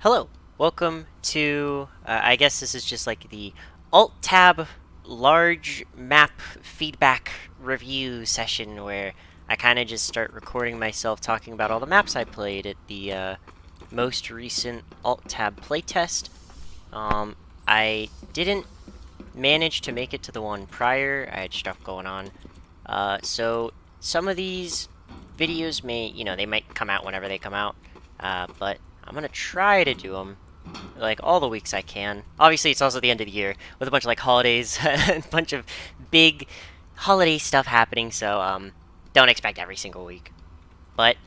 Hello, welcome to, I guess this is just like the AltTab large map feedback review session where I kind of just start recording myself talking about all the maps I played at the most recent AltTab playtest. I didn't manage to make it to the one prior, I had stuff going on. So some of these videos they might come out whenever they come out, but I'm gonna try to do them like all the weeks I can. Obviously, it's also the end of the year with a bunch of like holidays, a bunch of big holiday stuff happening. So don't expect every single week. But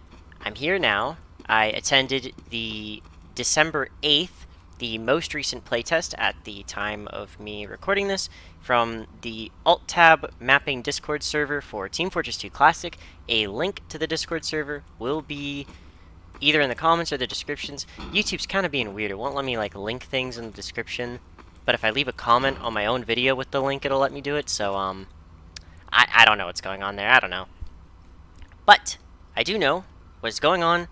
I'm here now. I attended the December 8th, the most recent playtest at the time of me recording this, from the AltTab mapping Discord server for Team Fortress 2 Classic. A link to the Discord server will be either in the comments or the descriptions. YouTube's kind of being weird. It won't let me like link things in the description, but if I leave a comment on my own video with the link, it'll let me do it. So I don't know what's going on there. I don't know, but I do know what's going on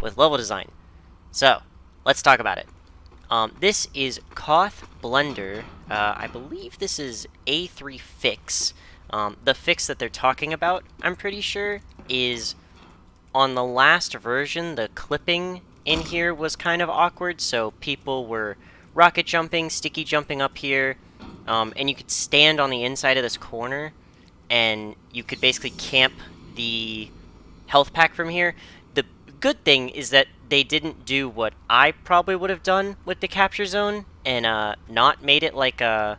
with level design. So let's talk about it. This is Koth Blender. I believe this is A3 fix. The fix that they're talking about, I'm pretty sure, is on the last version, the clipping in here was kind of awkward, so people were rocket jumping, sticky jumping up here, and you could stand on the inside of this corner, and you could basically camp the health pack from here. The good thing is that they didn't do what I probably would have done with the capture zone, and not made it like a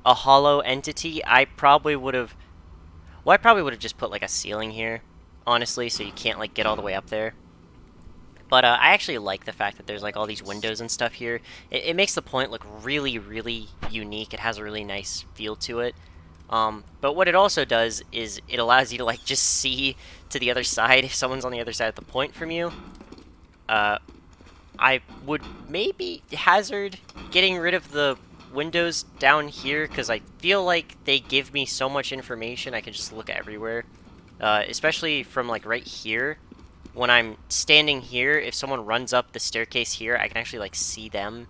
hollow entity. I probably would have just put like a ceiling here, honestly, so you can't like get all the way up there. But I actually like the fact that there's like all these windows and stuff here. It makes the point look really, really unique. It has a really nice feel to it. But what it also does is it allows you to like just see to the other side if someone's on the other side of the point from you. I would maybe hazard getting rid of the windows down here because I feel like they give me so much information. I can just look everywhere. Especially from like right here. When I'm standing here, if someone runs up the staircase here, I can actually like see them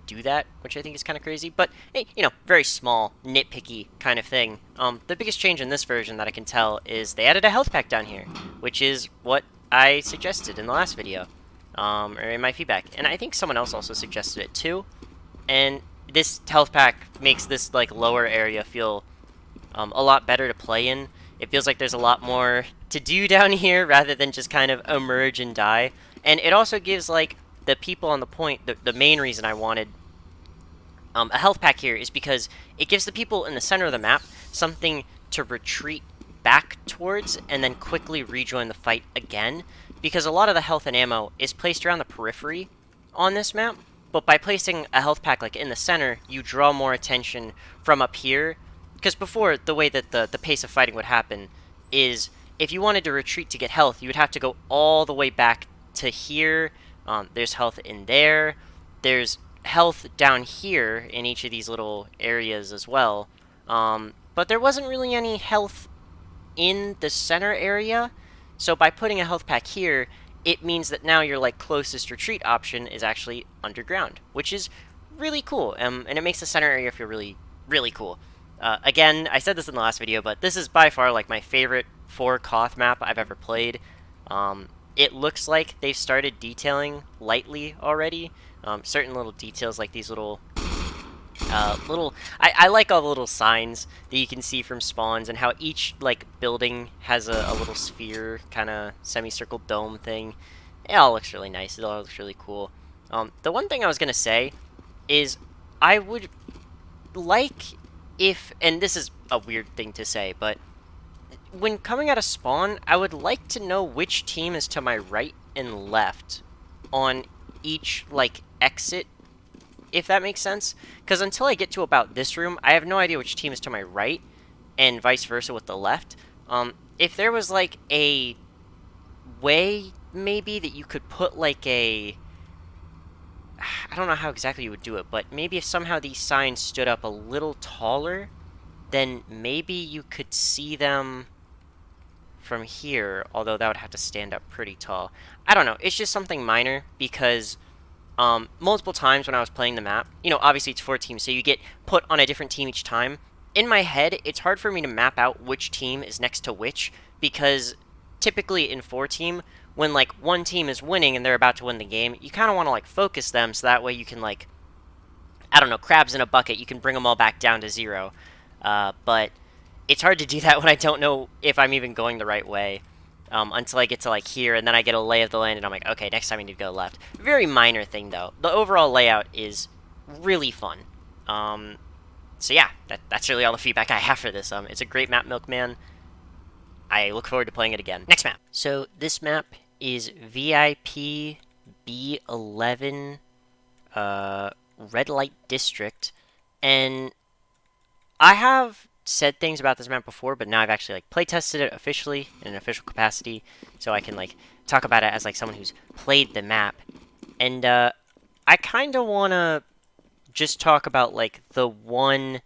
do that, which I think is kind of crazy. But hey, very small, nitpicky kind of thing. The biggest change in this version that I can tell is they added a health pack down here, which is what I suggested in the last video, or in my feedback. And I think someone else also suggested it too. And this health pack makes this like lower area feel a lot better to play in. It feels like there's a lot more to do down here rather than just kind of emerge and die. And it also gives like the people on the point, the main reason I wanted a health pack here is because it gives the people in the center of the map something to retreat back towards and then quickly rejoin the fight again. Because a lot of the health and ammo is placed around the periphery on this map. But by placing a health pack like in the center, you draw more attention from up here. Because before, the way that the pace of fighting would happen is if you wanted to retreat to get health, you would have to go all the way back to here. There's health in there. There's health down here in each of these little areas as well. But there wasn't really any health in the center area. So by putting a health pack here, it means that now your like closest retreat option is actually underground, which is really cool. And it makes the center area feel really, really cool. Again, I said this in the last video, but this is by far like my favorite 4 Koth map I've ever played. It looks like they've started detailing lightly already. Certain little details like these little, I like all the little signs that you can see from spawns and how each like building has a little sphere, kind of semicircle dome thing. It all looks really nice. It all looks really cool. The one thing I was gonna say is I would like if, and this is a weird thing to say, but when coming out of spawn, I would like to know which team is to my right and left on each, like, exit, if that makes sense. Because until I get to about this room, I have no idea which team is to my right, and vice versa with the left. If there was, like, a way, maybe, that you could put, like, I don't know how exactly you would do it, but maybe if somehow these signs stood up a little taller, then maybe you could see them from here, although that would have to stand up pretty tall. I don't know, it's just something minor, because multiple times when I was playing the map. You know, obviously it's 4 teams, so you get put on a different team each time. In my head, it's hard for me to map out which team is next to which, because typically in 4 team, when like one team is winning and they're about to win the game, you kind of want to like focus them so that way you can like, I don't know, crabs in a bucket, you can bring them all back down to 0. But it's hard to do that when I don't know if I'm even going the right way. Until I get to like here, and then I get a lay of the land, and I'm like, okay, next time I need to go left. Very minor thing though. The overall layout is really fun. So yeah, that's really all the feedback I have for this. It's a great map, Milkman. I look forward to playing it again. Next map. So this map is VIP B11 Red Light District, and I have said things about this map before, but now I've actually like playtested it officially in an official capacity, so I can like talk about it as like someone who's played the map. And I kind of want to just talk about like the one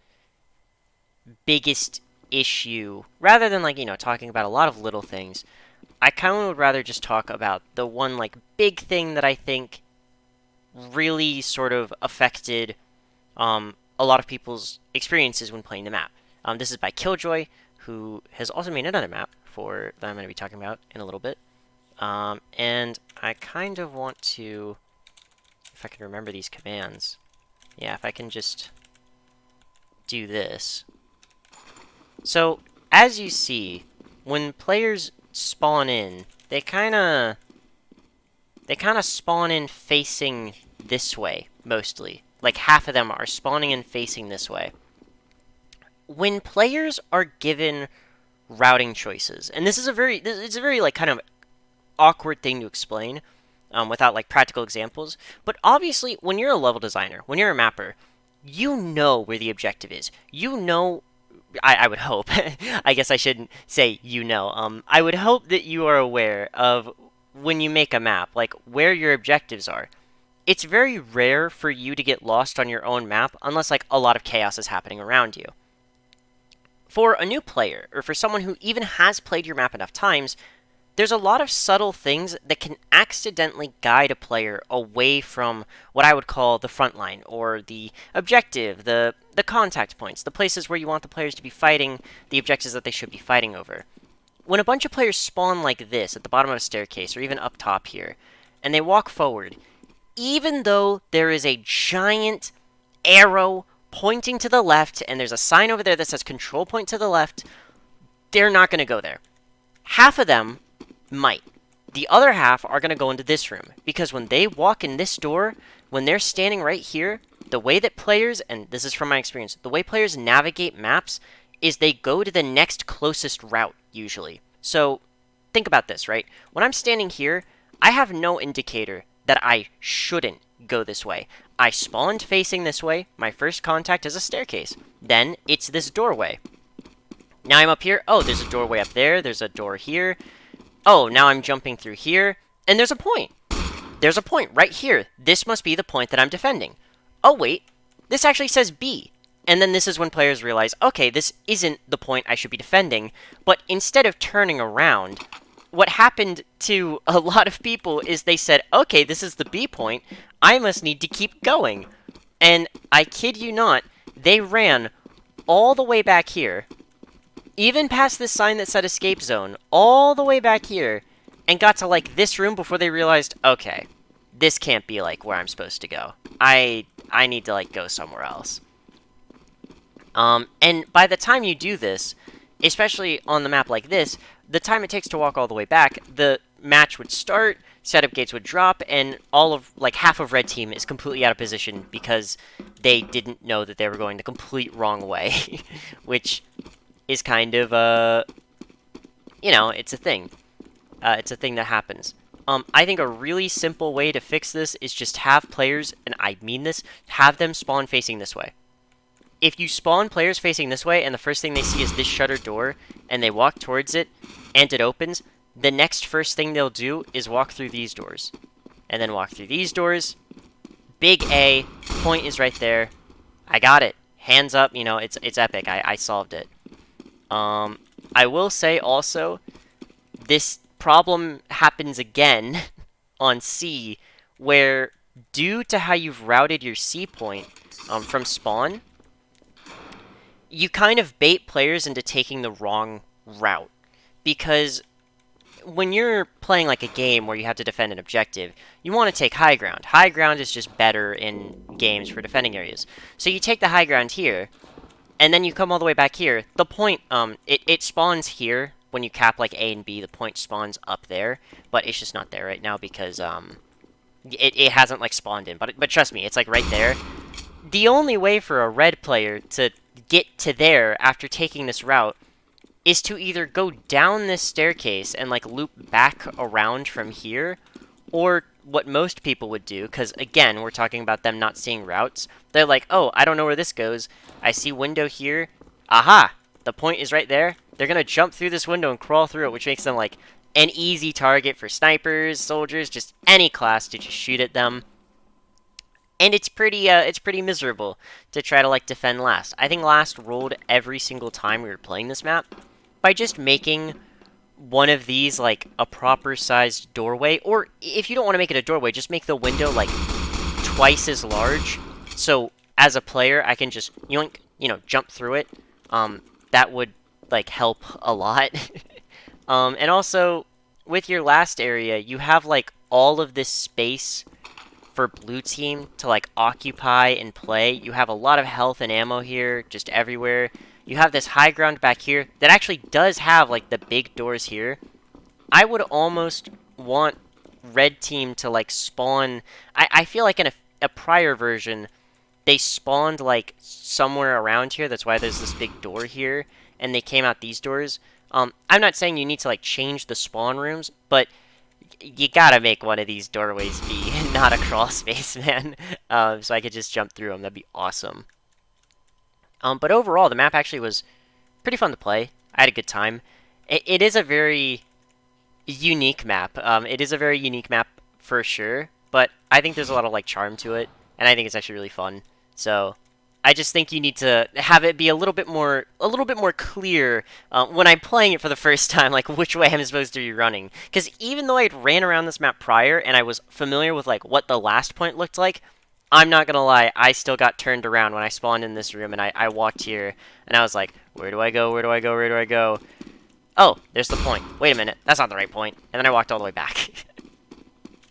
biggest issue rather than like, you know, talking about a lot of little things. I kind of would rather just talk about the one like big thing that I think really sort of affected a lot of people's experiences when playing the map. This is by KillJoy, who has also made another map that I'm going to be talking about in a little bit. And I kind of want to, if I can remember these commands, yeah, if I can just do this. So, as you see, when players spawn in, they kind of spawn in facing this way, mostly. Like, half of them are spawning in facing this way. When players are given routing choices, and it's a very like kind of awkward thing to explain without like practical examples, but obviously when you're a level designer, when you're a mapper, you know where the objective is. You know, I would hope. I guess I shouldn't say you know. I would hope that you are aware of when you make a map, like where your objectives are. It's very rare for you to get lost on your own map unless like a lot of chaos is happening around you. For a new player, or for someone who even has played your map enough times, there's a lot of subtle things that can accidentally guide a player away from what I would call the front line, or the objective, the contact points, the places where you want the players to be fighting, the objectives that they should be fighting over. When a bunch of players spawn like this at the bottom of a staircase, or even up top here, and they walk forward, even though there is a giant arrow pointing to the left, and there's a sign over there that says control point to the left, they're not going to go there. Half of them might. The other half are going to go into this room, because when they walk in this door, when they're standing right here, the way that players, and this is from my experience, the way players navigate maps is they go to the next closest route, usually. So, think about this, right? When I'm standing here, I have no indicator that I shouldn't go this way. I spawned facing this way. My first contact is a staircase. Then it's this doorway. Now I'm up here. Oh, there's a doorway up there. There's a door here. Oh, now I'm jumping through here. And there's a point. There's a point right here. This must be the point that I'm defending. Oh, wait. This actually says B. And then this is when players realize, okay, this isn't the point I should be defending. But instead of turning around, what happened to a lot of people is they said, okay, this is the B point, I must need to keep going. And I kid you not, they ran all the way back here, even past this sign that said escape zone, all the way back here, and got to like this room before they realized, okay, this can't be like where I'm supposed to go. I need to like go somewhere else. And by the time you do this, especially on the map like this, the time it takes to walk all the way back, the match would start, setup gates would drop, and all of, like, half of red team is completely out of position because they didn't know that they were going the complete wrong way, which is kind of, you know, it's a thing. It's a thing that happens. I think a really simple way to fix this is just have players, and I mean this, have them spawn facing this way. If you spawn players facing this way, and the first thing they see is this shutter door, and they walk towards it, and it opens, the next first thing they'll do is walk through these doors. And then walk through these doors. Big A, point is right there. I got it. Hands up, you know, it's epic. I solved it. I will say also, this problem happens again on C, where due to how you've routed your C point from spawn, you kind of bait players into taking the wrong route. Because when you're playing like a game where you have to defend an objective, you want to take high ground. High ground is just better in games for defending areas. So you take the high ground here, and then you come all the way back here. The point, it spawns here. When you cap like A and B, the point spawns up there, but it's just not there right now because it hasn't like spawned in. But trust me, it's like right there. The only way for a red player to get to there after taking this route is to either go down this staircase and like loop back around from here, or what most people would do, because again, we're talking about them not seeing routes. They're like, oh, I don't know where this goes. I see window here. Aha! The point is right there. They're going to jump through this window and crawl through it, which makes them like an easy target for snipers, soldiers, just any class to just shoot at them. And it's pretty miserable to try to like defend last. I think last rolled every single time we were playing this map by just making one of these like a proper sized doorway, or if you don't want to make it a doorway, just make the window like twice as large. So as a player, I can just yoink, jump through it. That would like help a lot. And also with your last area, you have like all of this space for blue team to like occupy and play. You have a lot of health and ammo here, just everywhere. You have this high ground back here that actually does have like the big doors here. I would almost want red team to like spawn. I feel like in a prior version, they spawned like somewhere around here. That's why there's this big door here, and they came out these doors. I'm not saying you need to like change the spawn rooms, but you gotta make one of these doorways be not a crawl space, man. So I could just jump through them. That'd be awesome. But overall, the map actually was pretty fun to play. I had a good time. It is a very unique map. It is a very unique map for sure, but I think there's a lot of like charm to it, and I think it's actually really fun. So I just think you need to have it be a little bit more clear when I'm playing it for the first time, like which way I'm supposed to be running. Because even though I'd ran around this map prior and I was familiar with like what the last point looked like, I'm not gonna lie, I still got turned around when I spawned in this room and I walked here and I was like, where do I go? Where do I go? Where do I go? Oh, there's the point. Wait a minute, that's not the right point. And then I walked all the way back.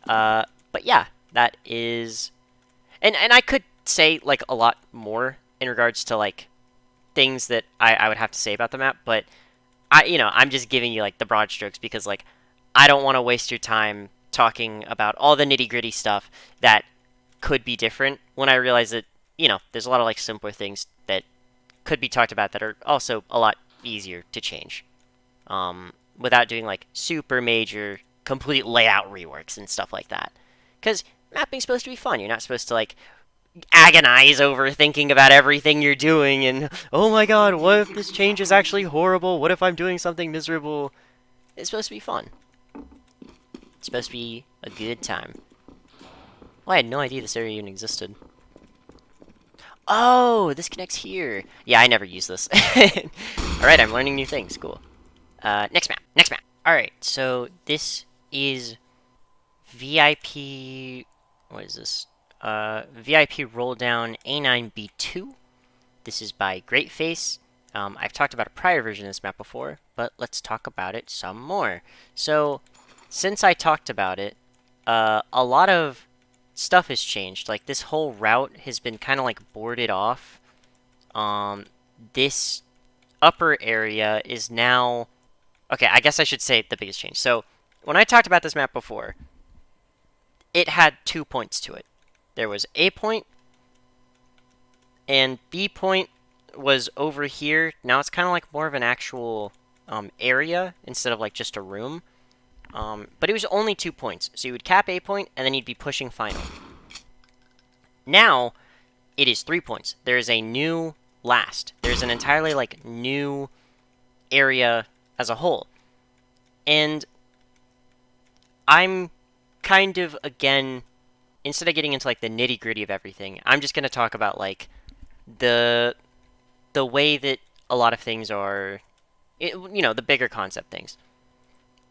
But yeah, that is, and I could say like a lot more in regards to like things that I would have to say about the map, but I'm just giving you like the broad strokes because like I don't want to waste your time talking about all the nitty-gritty stuff that could be different when I realize that there's a lot of like simpler things that could be talked about that are also a lot easier to change without doing like super major complete layout reworks and stuff like that, because mapping's supposed to be fun. You're not supposed to like agonize over thinking about everything you're doing and, oh my god, what if this change is actually horrible? What if I'm doing something miserable? It's supposed to be fun. It's supposed to be a good time. Well, I had no idea this area even existed. Oh, this connects here. Yeah, I never use this. Alright, I'm learning new things. Cool. Next map. Next map. Alright, so this is VIP... What is this? VIP Roll Down A9B2. This is by Greatface. I've talked about a prior version of this map before, but let's talk about it some more. So, since I talked about it, a lot of stuff has changed. Like, this whole route has been kind of like boarded off. This upper area is now... Okay, I guess I should say the biggest change. So, when I talked about this map before, it had 2 points to it. There was A point, and B point was over here. Now it's kind of like more of an actual area instead of like just a room. But it was only 2 points. So you would cap A point, and then you'd be pushing final. Now, it is 3 points. There is a new last. There's an entirely like new area as a whole. And I'm kind of, again, instead of getting into like the nitty-gritty of everything, I'm just going to talk about like the way that a lot of things are, the bigger concept things.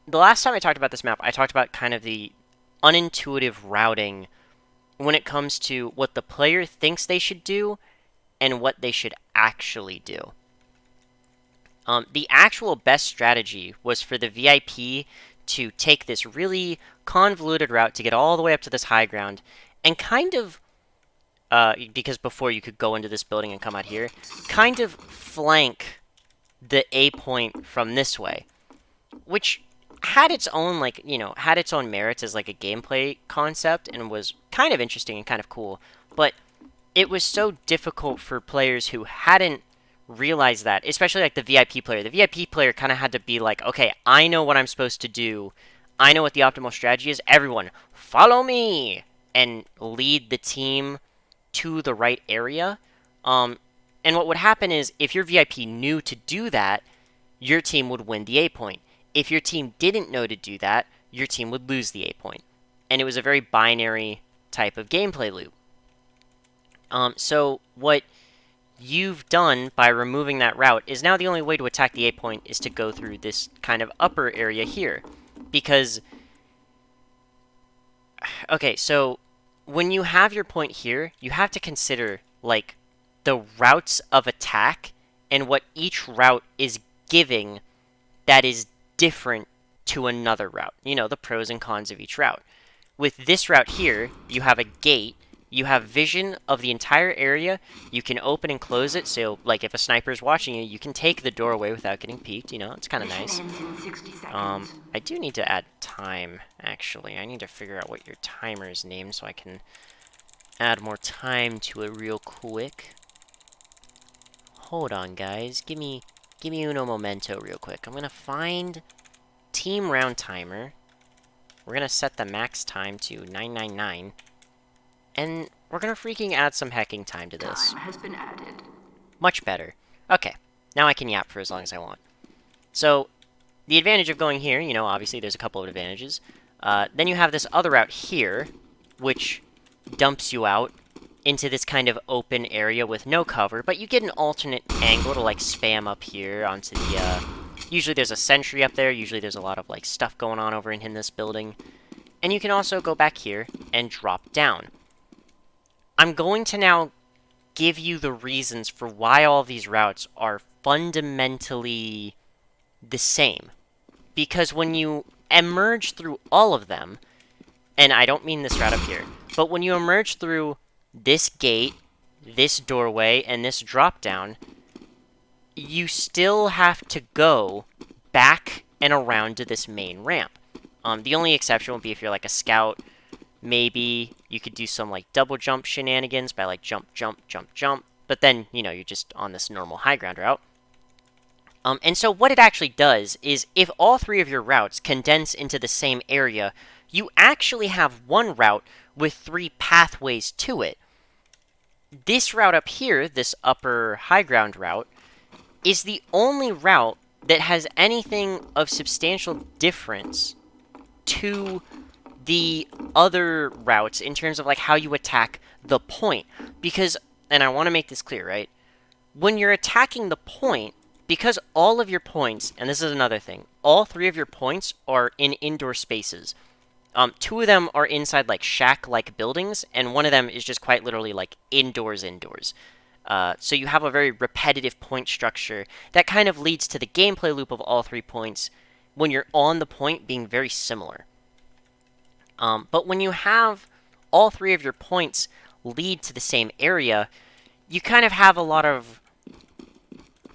The last time I talked about this map, I talked about kind of the unintuitive routing when it comes to what the player thinks they should do and what they should actually do. The actual best strategy was for the VIP to take this really convoluted route to get all the way up to this high ground and kind of, because before you could go into this building and come out here, kind of flank the A point from this way, which had its own, like, had its own merits as like a gameplay concept and was kind of interesting and kind of cool, but it was so difficult for players who hadn't realized that, especially like the VIP player. The VIP player kind of had to be like, okay, I know what I'm supposed to do. I know what the optimal strategy is. Everyone, follow me! And lead the team to the right area. And what would happen is, if your VIP knew to do that, your team would win the A point. If your team didn't know to do that, your team would lose the A point. And it was a very binary type of gameplay loop. So what you've done by removing that route is now the only way to attack the A point is to go through this kind of upper area here. Because, okay, so when you have your point here, you have to consider, like, the routes of attack and what each route is giving that is different to another route. You know, the pros and cons of each route. With this route here, you have a gate, you have vision of the entire area, you can open and close it, so, like, if a sniper's watching you, you can take the doorway without getting peeked, you know, it's kind of nice. I do need to add time, actually. I need to figure out what your timer is named so I can add more time to it real quick. Hold on, guys. Give me uno momento real quick. I'm gonna find team round timer. We're gonna set the max time to 999. And we're gonna freaking add some hacking time to this. Time has been added. Much better. Okay, now I can yap for as long as I want. So, the advantage of going here, you know, obviously there's a couple of advantages. Then you have this other route here, which dumps you out into this kind of open area with no cover, but you get an alternate angle to, like, spam up here onto the, usually there's a sentry up there, usually there's a lot of, like, stuff going on over in this building. And you can also go back here and drop down. I'm going to now give you the reasons for why all of these routes are fundamentally the same. Because when you emerge through all of them, and I don't mean this route up here, but when you emerge through this gate, this doorway, and this drop down, you still have to go back and around to this main ramp. The only exception would be if you're like a scout. Maybe you could do some like double jump shenanigans by like jump, jump, jump, jump. But then, you know, you're just on this normal high ground route. And so what it actually does is if all three of your routes condense into the same area, you actually have one route with 3 pathways to it. This route up here, this upper high ground route, is the only route that has anything of substantial difference to the other routes in terms of like how you attack the point. Because, and I want to make this clear, right? When you're attacking the point, because all of your points, and this is another thing, all 3 of your points are in indoor spaces. 2 of them are inside, like, shack-like buildings, and 1 of them is just quite literally, like, indoors. So you have a very repetitive point structure that kind of leads to the gameplay loop of all 3 points when you're on the point being very similar. But when you have all 3 of your points lead to the same area, you kind of have a lot of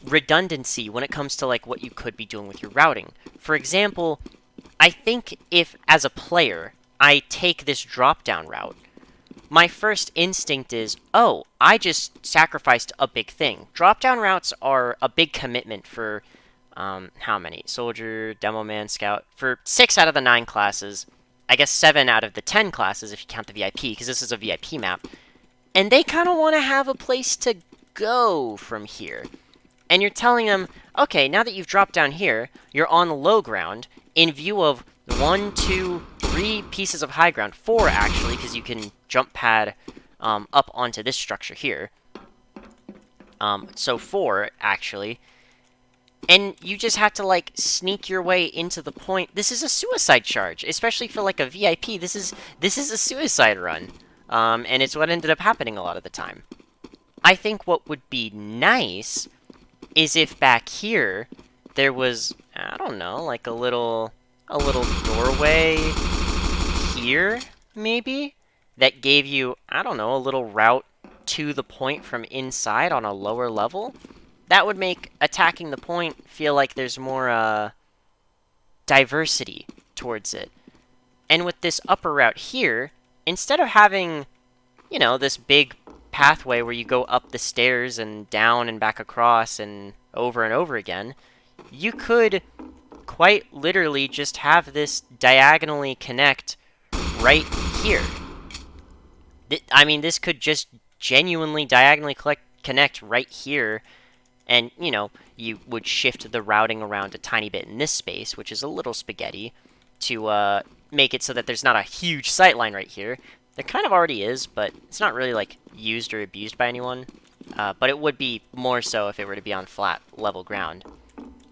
redundancy when it comes to, like, what you could be doing with your routing. For example, I think if, as a player, I take this drop-down route, my first instinct is, oh, I just sacrificed a big thing. Drop-down routes are a big commitment for, how many? Soldier, Demo Man, Scout. For 6 out of the 9 classes, I guess 7 out of the 10 classes if you count the VIP, because this is a VIP map. And they kind of want to have a place to go from here. And you're telling them, okay, now that you've dropped down here, you're on the low ground, in view of 1, 2, 3 pieces of high ground. 4, actually, because you can jump pad up onto this structure here. So 4, actually. And you just have to, like, sneak your way into the point. This is a suicide charge, especially for, like, a VIP. This is a suicide run. and it's what ended up happening a lot of the time. I think what would be nice is if back here there was, I don't know, like a little doorway here, maybe, that gave you, I don't know, a little route to the point from inside on a lower level. That would make attacking the point feel like there's more diversity towards it. And with this upper route here, instead of having, you know, this big pathway where you go up the stairs and down and back across and over again, you could quite literally just have this diagonally connect right here. I mean, this could just genuinely diagonally connect right here, and, you know, you would shift the routing around a tiny bit in this space, which is a little spaghetti, to make it so that there's not a huge sightline right here. There kind of already is, but it's not really, like, used or abused by anyone. But it would be more so if it were to be on flat, level ground.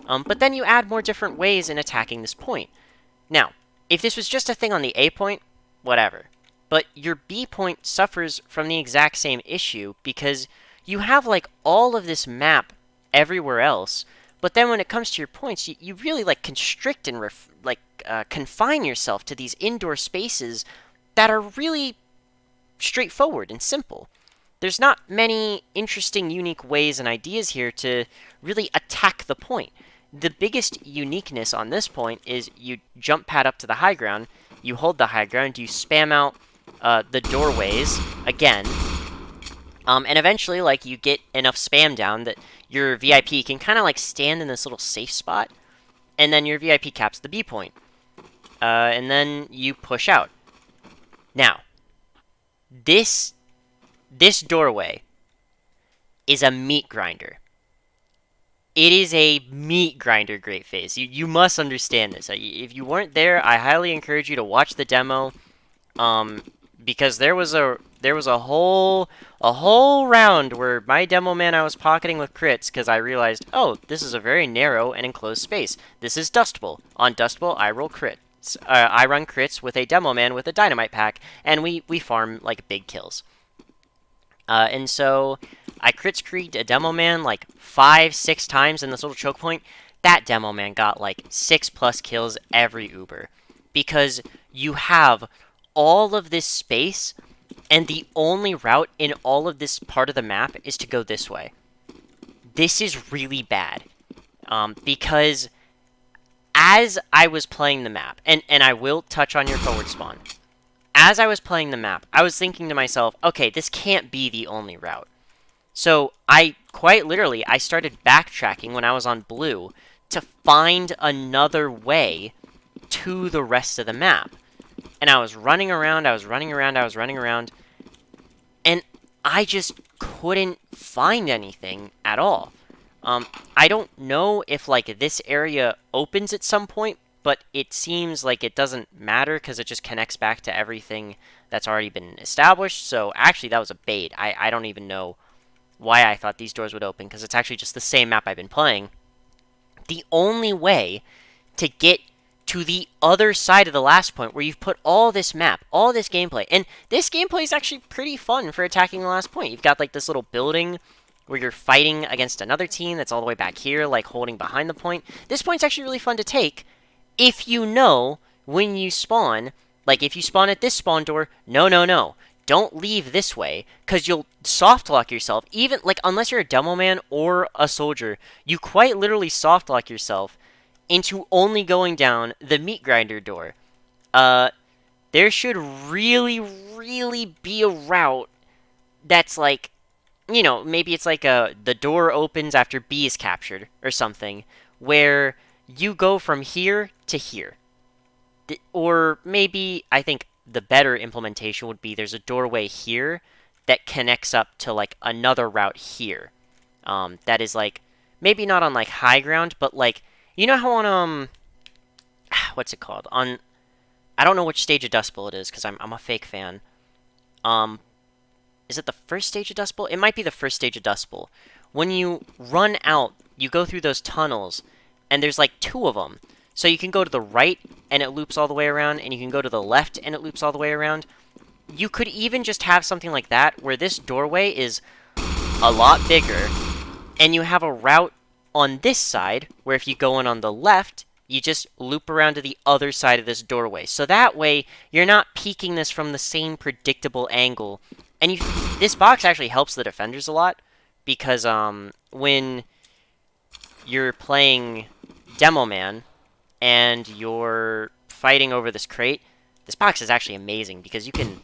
But then you add more different ways in attacking this point. Now, if this was just a thing on the A point, whatever. But your B point suffers from the exact same issue, because you have, like, all of this map everywhere else, but then when it comes to your points, you really, like, constrict and, confine yourself to these indoor spaces that are really straightforward and simple. There's not many interesting, unique ways and ideas here to really attack the point. The biggest uniqueness on this point is you jump pad up to the high ground, you hold the high ground, you spam out the doorways again, and eventually, like, you get enough spam down that your VIP can kind of, like, stand in this little safe spot, and then your VIP caps the B point. And then you push out. Now, this doorway is a meat grinder. It is a meat grinder, Great Face. You must understand this. If you weren't there, I highly encourage you to watch the demo, because there was a whole round where my demo man I was pocketing with crits because I realized, oh, this is a very narrow and enclosed space. This is Dustable. On Dustable, I roll crits. I run crits with a demo man with a dynamite pack, and we farm, like, big kills. And so I crits creed a demo man like 5-6 times in this little choke point. That demo man got like 6+ kills every Uber, because you have all of this space, and the only route in all of this part of the map is to go this way. This is really bad, because as I was playing the map, and I will touch on your forward spawn, as I was playing the map, I was thinking to myself, okay, this can't be the only route. So I quite literally, I started backtracking when I was on blue to find another way to the rest of the map. And I was running around, and I just couldn't find anything at all. I don't know if, like, this area opens at some point, but it seems like it doesn't matter because it just connects back to everything that's already been established. So actually, that was a bait. I don't even know why I thought these doors would open, because it's actually just the same map I've been playing. The only way to get to the other side of the last point, where you've put all this map, all this gameplay, and this gameplay is actually pretty fun for attacking the last point. You've got, like, this little building where you're fighting against another team that's all the way back here, like, holding behind the point. This point's actually really fun to take if you know when you spawn. Like, if you spawn at this spawn door, no, don't leave this way, because you'll soft lock yourself. Even, like, unless you're a demo man or a soldier, you quite literally soft lock yourself into only going down the meat grinder door. There should really be a route that's, like, you know, maybe it's like the door opens after B is captured or something, where you go from here to here. Or maybe, I think the better implementation would be there's a doorway here that connects up to, like, another route here. That is, like, maybe not on, like, high ground, but, like, you know how on, what's it called? On, I don't know which stage of Dust Bowl it is, because I'm a fake fan. Is it the first stage of Dust Bowl? It might be the first stage of Dust Bowl. When you run out, you go through those tunnels, and there's, like, 2 of them. So you can go to the right, and it loops all the way around, and you can go to the left, and it loops all the way around. you could even just have something like that, where this doorway is a lot bigger, and you have a route on this side, where if you go in on the left, you just loop around to the other side of this doorway. So that way, you're not peeking this from the same predictable angle. And this box actually helps the defenders a lot, because when you're playing Demo Man and you're fighting over this crate, this box is actually amazing, because you can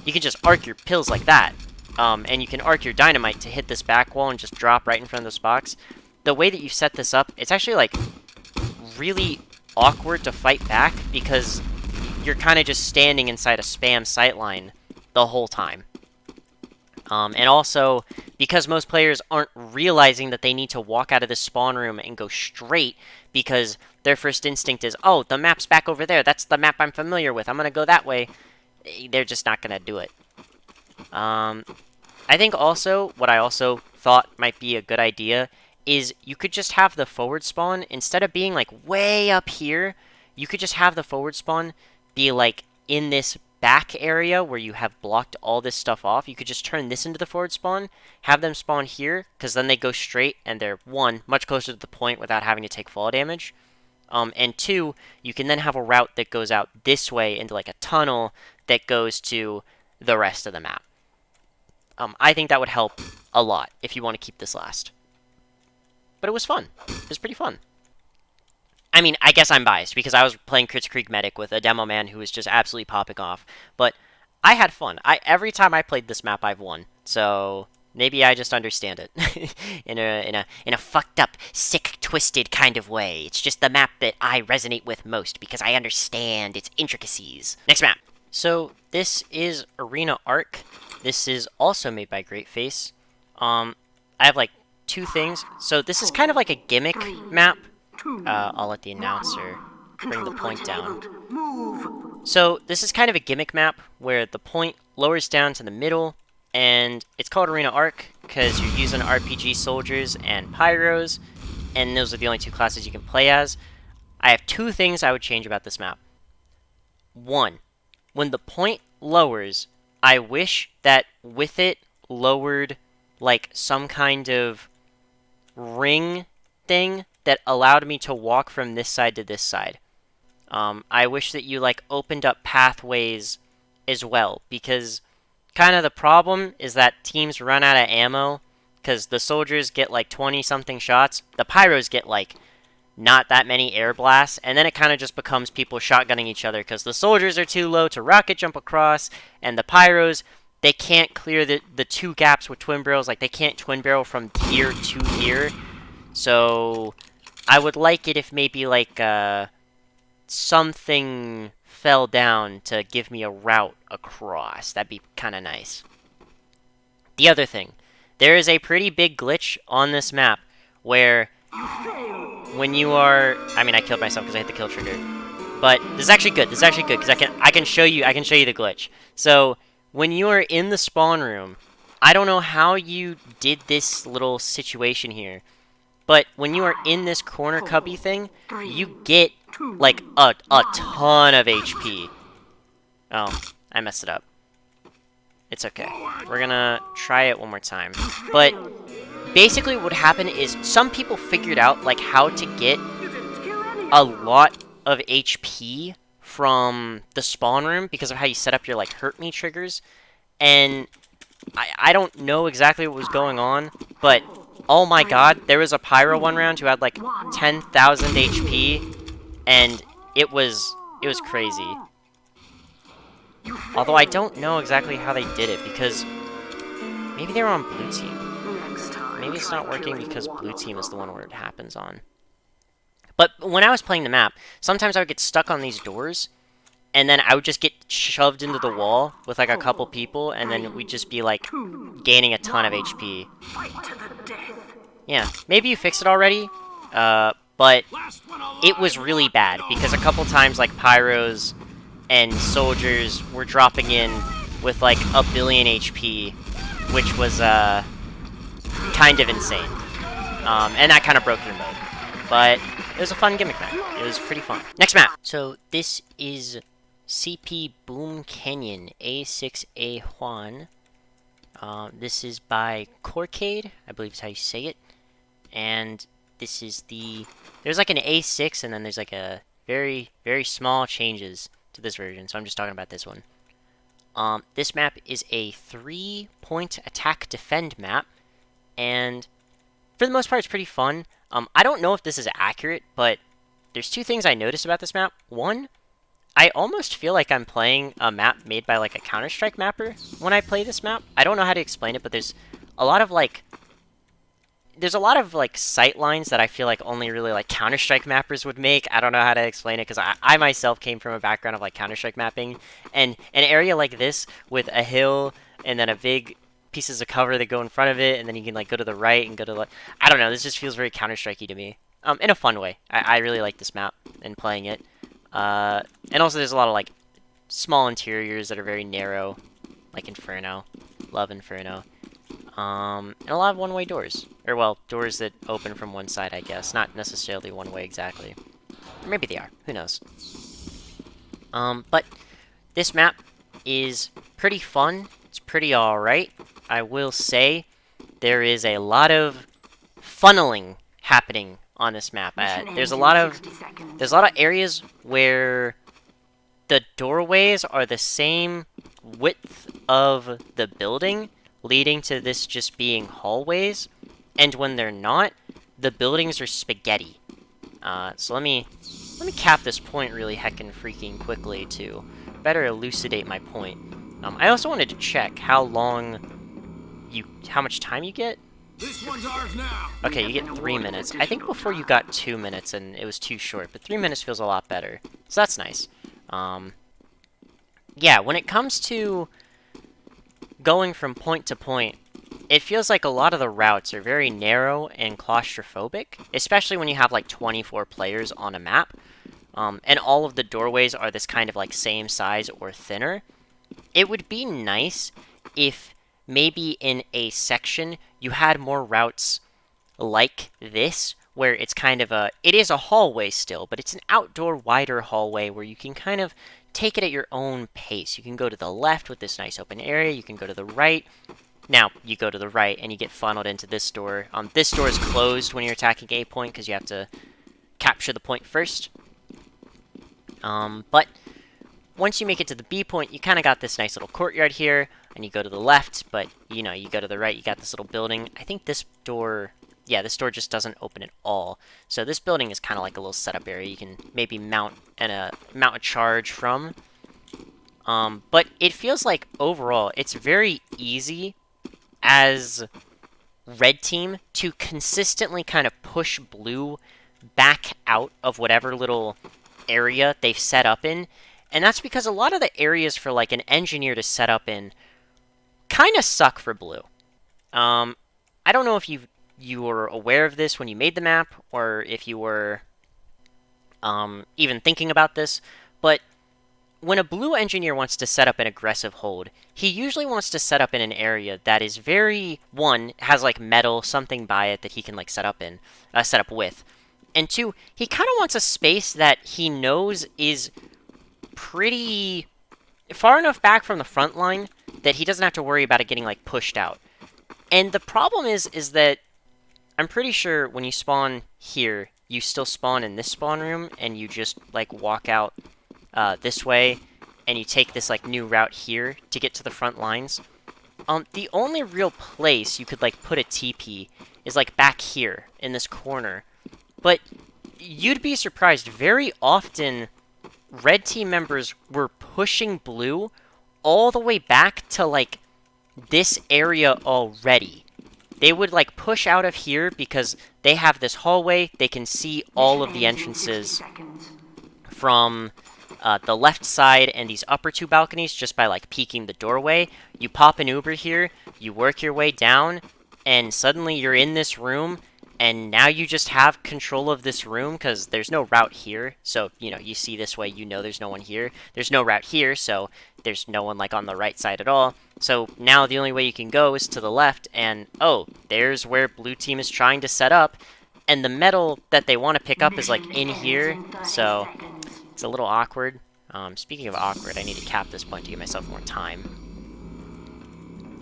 just arc your pills like that. And you can arc your dynamite to hit this back wall and just drop right in front of this box. The way that you set this up, it's actually, like, really awkward to fight back, because you're kind of just standing inside a spam sightline the whole time. And also, because most players aren't realizing that they need to walk out of the spawn room and go straight, because their first instinct is, oh, the map's back over there, that's the map I'm familiar with, I'm gonna go that way, they're just not gonna do it. I think also, what I also thought might be a good idea is you could just have the forward spawn, instead of being, like, way up here, you could just have the forward spawn be, like, in this back area where you have blocked all this stuff off. You could just turn this into the forward spawn, have them spawn here, because then they go straight, and they're, 1, much closer to the point without having to take fall damage, and 2, you can then have a route that goes out this way into, like, a tunnel that goes to the rest of the map. I think that would help a lot if you want to keep this last. But it was fun. It was pretty fun. I mean, I guess I'm biased, because I was playing Crits Creek Medic with a Demo Man who was just absolutely popping off. But I had fun. Every time I played this map, I've won. So maybe I just understand it in a fucked up, sick, twisted kind of way. It's just the map that I resonate with most, because I understand its intricacies. Next map. So this is Arena Arc. This is also made by Greatface. I have, like, 2 things. So this is kind of like a gimmick map. I'll let the announcer bring the point down. So this is kind of a gimmick map where the point lowers down to the middle, and it's called Arena Arc because you're using RPG soldiers and pyros, and those are the only 2 classes you can play as. I have 2 things I would change about this map. 1, when the point lowers, I wish that with it lowered, like, some kind of ring thing that allowed me to walk from this side to this side. I wish that you, like, opened up pathways as well, because kind of the problem is that teams run out of ammo, because the soldiers get, like, 20-something shots. The pyros get, like, not that many air blasts, and then it kind of just becomes people shotgunning each other, because the soldiers are too low to rocket jump across, and the pyros, they can't clear the 2 gaps with twin barrels. Like, they can't twin barrel from here to here. So I would like it if maybe, like, something fell down to give me a route across. That'd be kind of nice. The other thing, there is a pretty big glitch on this map where when you are, I mean, I killed myself because I hit the kill trigger, but this is actually good. This is actually good because I can show you the glitch. So when you are in the spawn room, I don't know how you did this little situation here, but when you are in this corner cubby thing, you get, like, a ton of HP. Oh, I messed it up. It's okay. We're gonna try it one more time. But basically what would happen is some people figured out, like, how to get a lot of HP from the spawn room because of how you set up your, like, hurt me triggers. And I don't know exactly what was going on, but oh my god, there was a pyro one round who had, like, 10,000 HP, and it was crazy. Although I don't know exactly how they did it, because maybe they were on blue team. Maybe it's not working because blue team is the one where it happens on. But when I was playing the map, sometimes I would get stuck on these doors, and then I would just get shoved into the wall with, like, a couple people, and then we'd just be, like, gaining a ton of HP. Yeah, maybe you fixed it already, but it was really bad, because a couple times, like, pyros and soldiers were dropping in with, like, 1 billion HP, which was, kind of insane. And that kind of broke their mode. But it was a fun gimmick map. It was pretty fun. Next map! So, this is CP Boom Canyon A6A Juan. This is by Korkade, I believe is how you say it. And this is there's like an A6 and then there's like a very, very small changes to this version. So I'm just talking about this one. This map is a 3-point attack defend map. And for the most part, it's pretty fun. I don't know if this is accurate, but there's two things I noticed about this map. One, I almost feel like I'm playing a map made by like a Counter-Strike mapper when I play this map. I don't know how to explain it, but there's a lot of like sight lines that I feel like only really like Counter-Strike mappers would make. I don't know how to explain it because I myself came from a background of like Counter-Strike mapping, and an area like this with a hill and then a big pieces of cover that go in front of it, and then you can like go to the right and go to the I don't know. This just feels very Counter-Strikey to me. In a fun way. I really like this map and playing it. And also there's a lot of like small interiors that are very narrow, like Inferno. Love Inferno. And a lot of one-way doors. Or, well, doors that open from one side, I guess. Not necessarily one way exactly. Or maybe they are. Who knows? But this map is pretty fun. It's pretty alright. I will say there is a lot of funneling happening on this map. There's a lot of areas where the doorways are the same width of the building, leading to this just being hallways, and when they're not, the buildings are spaghetti. So let me cap this point really heckin' freaking quickly to better elucidate my point. I also wanted to check how much time you get. This one's ours now. Okay, you get 3 minutes. I think before you got 2 minutes and it was too short, but 3 minutes feels a lot better. So that's nice. Yeah, when it comes to going from point to point, it feels like a lot of the routes are very narrow and claustrophobic, especially when you have like 24 players on a map, and all of the doorways are this kind of like same size or thinner. It would be nice if maybe in a section you had more routes like this, where it's kind of it is a hallway still, but it's an outdoor wider hallway where you can kind of take it at your own pace. You can go to the left with this nice open area, you can go to the right. Now, you go to the right and you get funneled into this door. This door is closed when you're attacking A point because you have to capture the point first. But once you make it to the B point, you kind of got this nice little courtyard here, and you go to the left, but, you know, you go to the right, you got this little building. I think this door, yeah, this door just doesn't open at all. So this building is kind of like a little setup area you can maybe mount a charge from. But it feels like, overall, it's very easy as red team to consistently kind of push blue back out of whatever little area they've set up in. And that's because a lot of the areas for like an engineer to set up in kind of suck for blue. I don't know if you were aware of this when you made the map, or if you were even thinking about this, but when a blue engineer wants to set up an aggressive hold, he usually wants to set up in an area that is very, one, has like metal, something by it that he can like set up with, and two, he kind of wants a space that he knows is pretty far enough back from the front line that he doesn't have to worry about it getting like pushed out. And the problem is that I'm pretty sure when you spawn here, you still spawn in this spawn room and you just like walk out this way and you take this like new route here to get to the front lines. The only real place you could like put a TP is like back here in this corner. But you'd be surprised, very often red team members were pushing blue all the way back to like this area already. They would like push out of here because they have this hallway. They can see all of the entrances from the left side and these upper two balconies just by like peeking the doorway. You pop an Uber here, you work your way down, and suddenly you're in this room. And now you just have control of this room because there's no route here. So, you know, you see this way, you know there's no one here. There's no route here, so there's no one, like, on the right side at all. So now the only way you can go is to the left, and, oh, there's where blue team is trying to set up. And the metal that they want to pick up is, like, in here, so it's a little awkward. Speaking of awkward, I need to cap this point to give myself more time.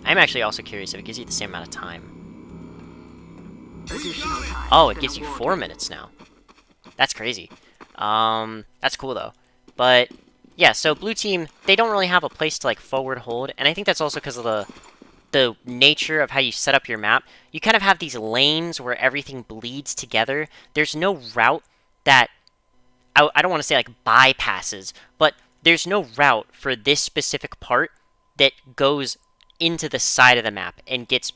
I'm actually also curious if it gives you the same amount of time. Oh, it gives you 4 minutes now. That's crazy. That's cool though. But yeah, so blue team, they don't really have a place to like forward hold, and I think that's also because of the nature of how you set up your map. You kind of have these lanes where everything bleeds together. There's no route that I don't want to say like bypasses, but there's no route for this specific part that goes into the side of the map and gets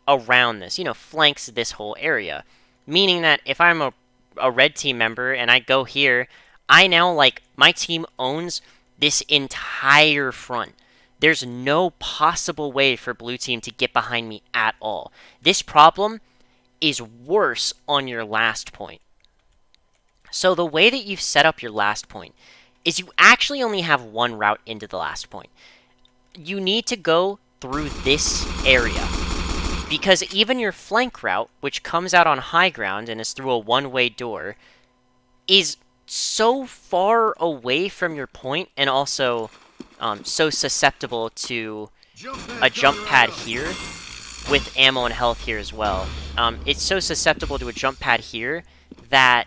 around this, flanks this whole area. Meaning that if I'm a red team member and I go here, I now, like, my team owns this entire front. There's no possible way for blue team to get behind me at all. This problem is worse on your last point. So the way that you've set up your last point is you actually only have one route into the last point. You need to go through this area, because even your flank route, which comes out on high ground and is through a one-way door, is so far away from your point and also so susceptible to a jump pad here with ammo and health here as well. It's so susceptible to a jump pad here that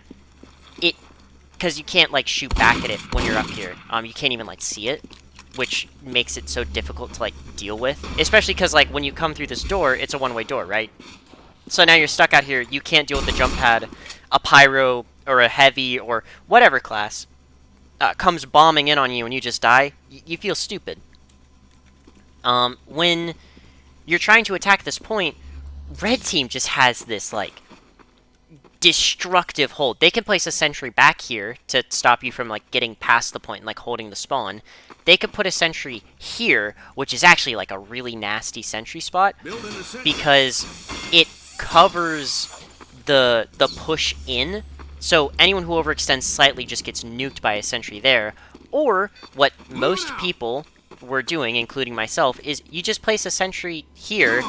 because you can't like shoot back at it when you're up here. You can't even like see it, which makes it so difficult to like deal with. Especially because like when you come through this door, it's a one-way door, right? So now you're stuck out here. You can't deal with the jump pad. A pyro or a heavy or whatever class comes bombing in on you and you just die. You feel stupid. When you're trying to attack this point, red team just has this like destructive hold. They can place a sentry back here to stop you from like getting past the point and like holding the spawn. They could put a sentry here, which is actually like a really nasty sentry spot because it covers the push in. So anyone who overextends slightly just gets nuked by a sentry there. Or what most people were doing, including myself, is you just place a sentry here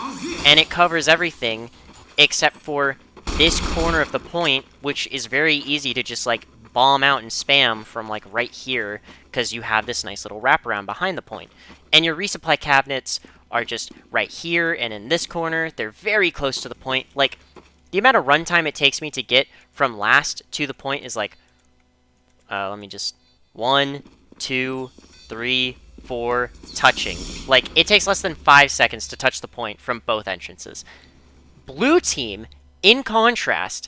and it covers everything except for this corner of the point, which is very easy to just like bomb out and spam from like right here because you have this nice little wraparound behind the point. And your resupply cabinets are just right here and in this corner. They're very close to the point. Like, the amount of runtime it takes me to get from last to the point is like, let me just, 1, 2, 3, 4, touching. Like, it takes less than 5 seconds to touch the point from both entrances. Blue team, in contrast,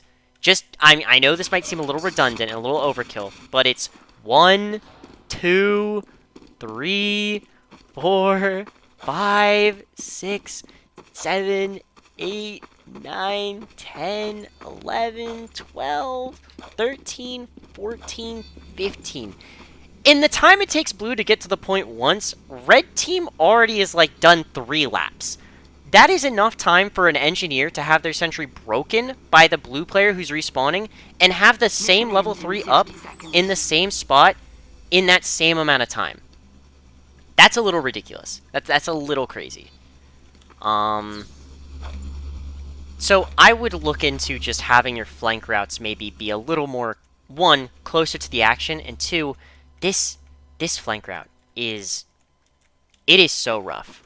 I know this might seem a little redundant and a little overkill, but it's 1, 2, 3, 4, 5, 6, 7, 8, 9, 10, 11, 12, 13, 14, 15. In the time it takes blue to get to the point once, red team already is like done 3 laps. That is enough time for an engineer to have their sentry broken by the blue player who's respawning and have the same level 3 up in the same spot in that same amount of time. That's a little ridiculous. That's a little crazy. So I would look into just having your flank routes maybe be a little more, 1, closer to the action, and 2, this flank route is so rough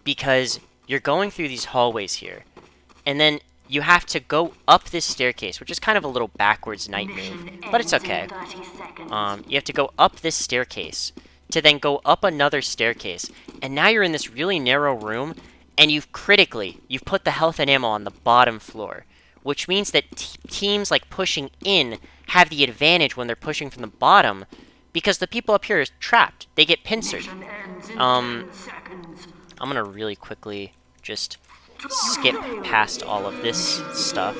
because you're going through these hallways here, and then you have to go up this staircase, which is kind of a little backwards knight move, but it's okay. You have to go up this staircase to then go up another staircase, and now you're in this really narrow room, and you've put the health and ammo on the bottom floor, which means that teams like pushing in have the advantage when they're pushing from the bottom, because the people up here are trapped. They get pincered. I'm gonna really quickly just skip past all of this stuff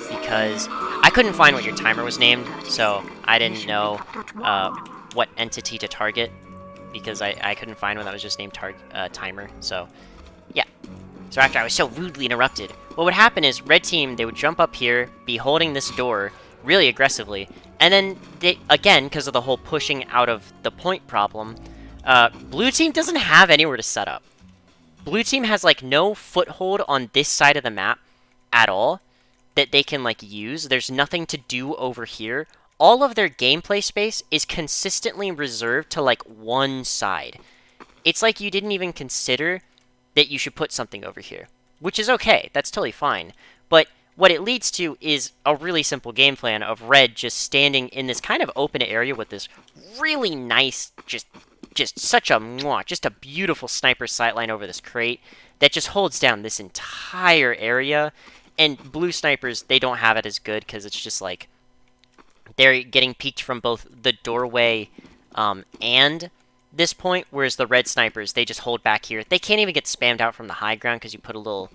because I couldn't find what your timer was named, so I didn't know what entity to target because I couldn't find one that was just named timer. So yeah. So after I was so rudely interrupted, what would happen is red team, they would jump up here, be holding this door really aggressively, and then they, again, because of the whole pushing out of the point problem, blue team doesn't have anywhere to set up. Blue team has like no foothold on this side of the map at all that they can like use. There's nothing to do over here. all of their gameplay space is consistently reserved to like one side. It's like you didn't even consider that you should put something over here, which is okay. That's totally fine. But what it leads to is a really simple game plan of red just standing in this kind of open area with this really nice, just such a mwah, just a beautiful sniper sightline over this crate that just holds down this entire area. And blue snipers, they don't have it as good because it's just like they're getting peeked from both the doorway and this point, whereas the red snipers, they just hold back here. They can't even get spammed out from the high ground because you put a little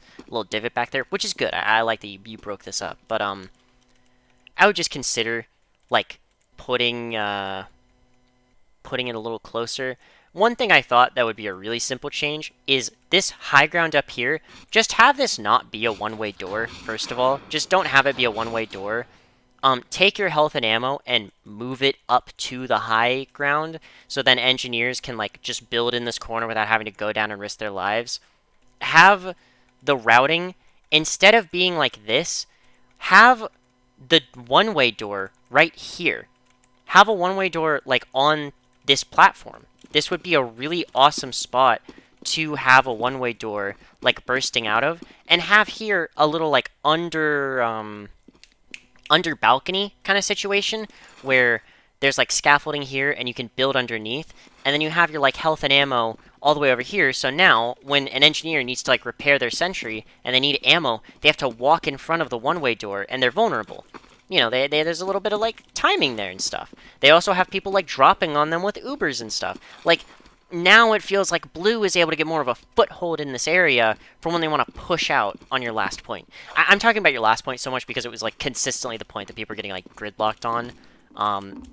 divot back there, which is good. I like that you broke this up. But I would just consider like putting putting it a little closer. One thing I thought that would be a really simple change is this high ground up here. Just have this not be a one-way door, first of all. Just don't have it be a one-way door. Take your health and ammo and move it up to the high ground, so then engineers can like just build in this corner without having to go down and risk their lives. Have the routing, instead of being like this, have the one-way door right here. Have a one-way door like on this platform. This would be a really awesome spot to have a one-way door like bursting out of, and have here a little like under balcony kind of situation where there's like scaffolding here and you can build underneath, and then you have your like health and ammo all the way over here. So now when an engineer needs to like repair their sentry and they need ammo, they have to walk in front of the one-way door and they're vulnerable. You know, there's a little bit of like timing there and stuff. They also have people like dropping on them with Ubers and stuff. Like, now it feels like blue is able to get more of a foothold in this area for when they want to push out on your last point. I'm talking about your last point so much because it was like consistently the point that people were getting like gridlocked on.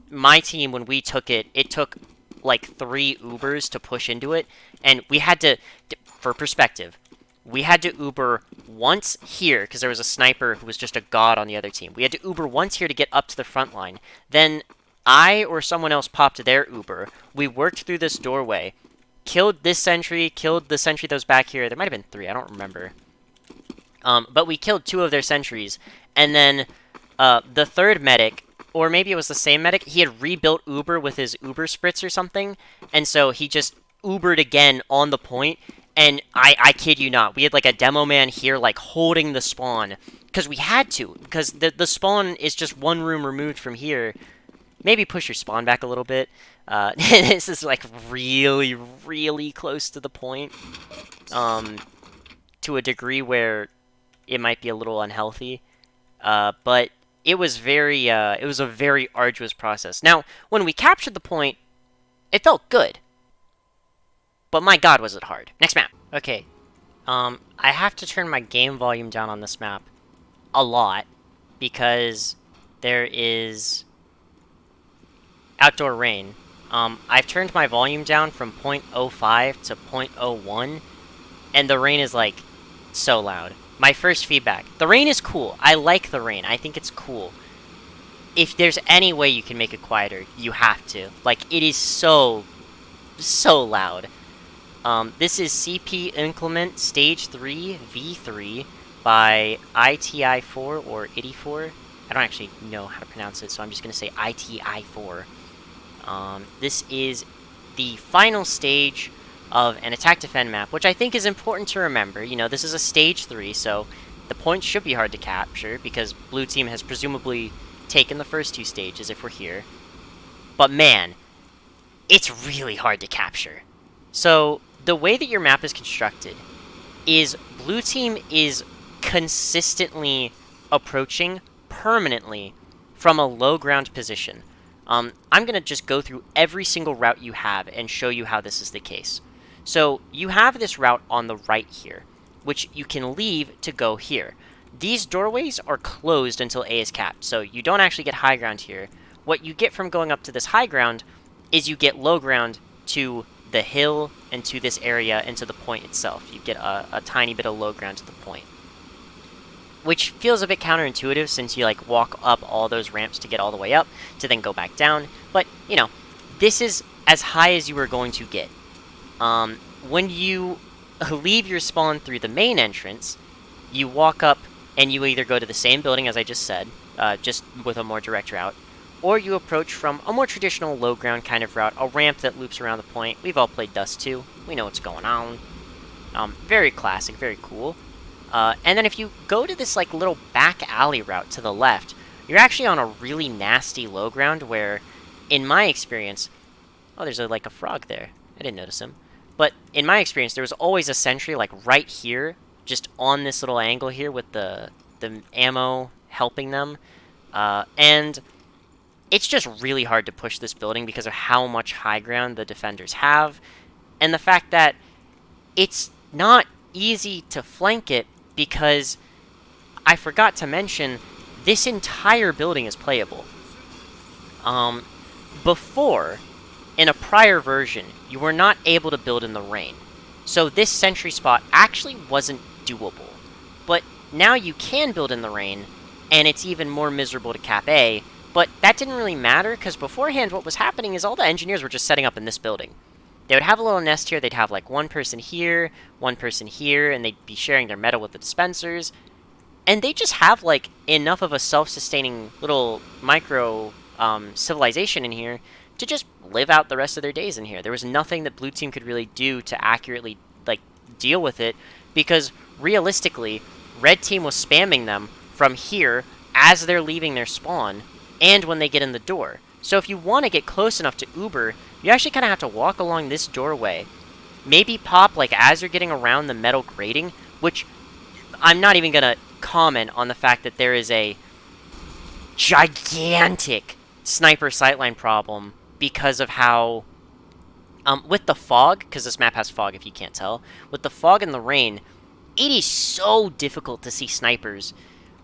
My team, when we took it, it took like 3 Ubers to push into it, and we had to, for perspective, we had to Uber once here because there was a sniper who was just a god on the other team. We had to Uber once here to get up to the front line. Then I or someone else popped their Uber. We worked through this doorway, killed this sentry, killed the sentry that was back here. There might have been 3, I don't remember. But we killed 2 of their sentries. And then the third medic, or maybe it was the same medic, he had rebuilt Uber with his Uber spritz or something. And so he just Ubered again on the point. And I kid you not, we had like a demo man here like holding the spawn. Because we had to. Because the spawn is just one room removed from here. Maybe push your spawn back a little bit. This is like really, really close to the point. To a degree where it might be a little unhealthy. But it was it was a very arduous process. Now, when we captured the point, it felt good. But my god, was it hard. Next map. Okay. I have to turn my game volume down on this map a lot because there is outdoor rain. I've turned my volume down from 0.05 to 0.01, and the rain is like so loud. My first feedback. The rain is cool. I like the rain. I think it's cool. If there's any way you can make it quieter, you have to. Like, it is so loud. This is CP Inclement Stage 3 V3 by ITI4 or 84. I don't actually know how to pronounce it, so I'm just going to say ITI4. This is the final stage of an attack-defend map, which I think is important to remember. You know, this is a Stage 3, so the points should be hard to capture, because Blue Team has presumably taken the first 2 stages if we're here. But man, it's really hard to capture. So, the way that your map is constructed is Blue Team is consistently approaching permanently from a low ground position. I'm going to just go through every single route you have and show you how this is the case. So, you have this route on the right here, which you can leave to go here. These doorways are closed until A is capped, so you don't actually get high ground here. What you get from going up to this high ground is you get low ground to the hill and to this area and to the point itself. You get a tiny bit of low ground to the point. Which feels a bit counterintuitive since you like walk up all those ramps to get all the way up to then go back down. But, you know, this is as high as you are going to get. When you leave your spawn through the main entrance, you walk up and you either go to the same building as I just said, just with a more direct route, or you approach from a more traditional low ground kind of route, a ramp that loops around the point. We've all played Dust 2. We know what's going on. Very classic, very cool. And then if you go to this like little back alley route to the left, you're actually on a really nasty low ground where, in my experience, oh, there's like a frog there. I didn't notice him. But in my experience, there was always a sentry like right here, just on this little angle here with the ammo helping them. And it's just really hard to push this building because of how much high ground the defenders have, and the fact that it's not easy to flank it because I forgot to mention this entire building is playable. Before, in a prior version, you were not able to build in the rain, so this sentry spot actually wasn't doable. But now you can build in the rain, and it's even more miserable to cap A. But that didn't really matter, because beforehand what was happening is all the engineers were just setting up in this building. They would have a little nest here, they'd have like one person here, and they'd be sharing their metal with the dispensers. And they just have like enough of a self-sustaining little micro civilization in here to just live out the rest of their days in here. There was nothing that blue team could really do to accurately like deal with it, because realistically, red team was spamming them from here as they're leaving their spawn, and when they get in the door. So if you want to get close enough to Uber, you actually kind of have to walk along this doorway. Maybe pop, like, as you're getting around the metal grating, which I'm not even going to comment on the fact that there is a gigantic sniper sightline problem because of how, with the fog, because this map has fog if you can't tell, with the fog and the rain, it is so difficult to see snipers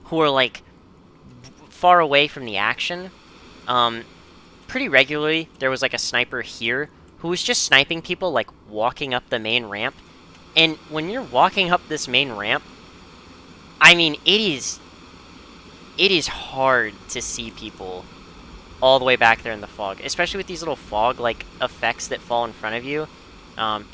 who are, like, far away from the action. Pretty regularly, there was like a sniper here who was just sniping people like walking up the main ramp. And when you're walking up this main ramp, I mean, it is hard to see people all the way back there in the fog, especially with these little fog like effects that fall in front of you.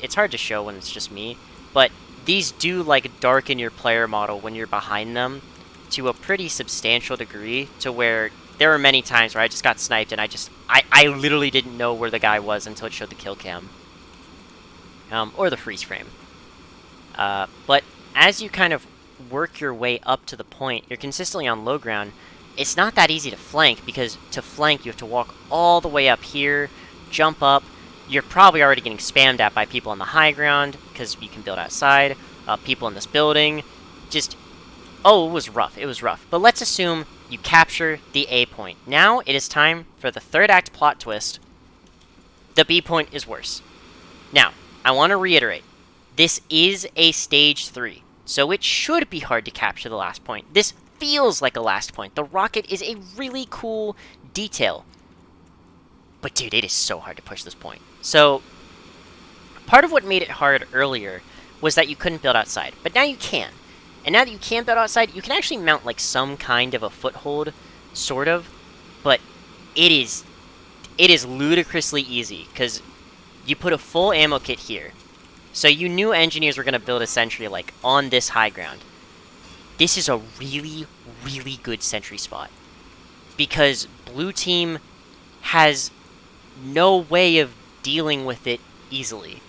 It's hard to show when it's just me, but these do like darken your player model when you're behind them to a pretty substantial degree, to where there were many times where I just got sniped and I literally didn't know where the guy was until it showed the kill cam. Or the freeze frame. But as you kind of work your way up to the point, you're consistently on low ground, it's not that easy to flank, because to flank you have to walk all the way up here, jump up, you're probably already getting spammed at by people on the high ground, because you can build outside, people in this building, just... Oh, it was rough. It was rough. But let's assume you capture the A point. Now it is time for the third act plot twist. The B point is worse. Now, I want to reiterate. This is a stage 3, so it should be hard to capture the last point. This feels like a last point. The rocket is a really cool detail. But dude, it is so hard to push this point. So, part of what made it hard earlier was that you couldn't build outside. But now you can. And now that you can build outside, you can actually mount like some kind of a foothold, sort of, but it is ludicrously easy, because you put a full ammo kit here. So you knew engineers were going to build a sentry like on this high ground. This is a really, really good sentry spot, because blue team has no way of dealing with it easily.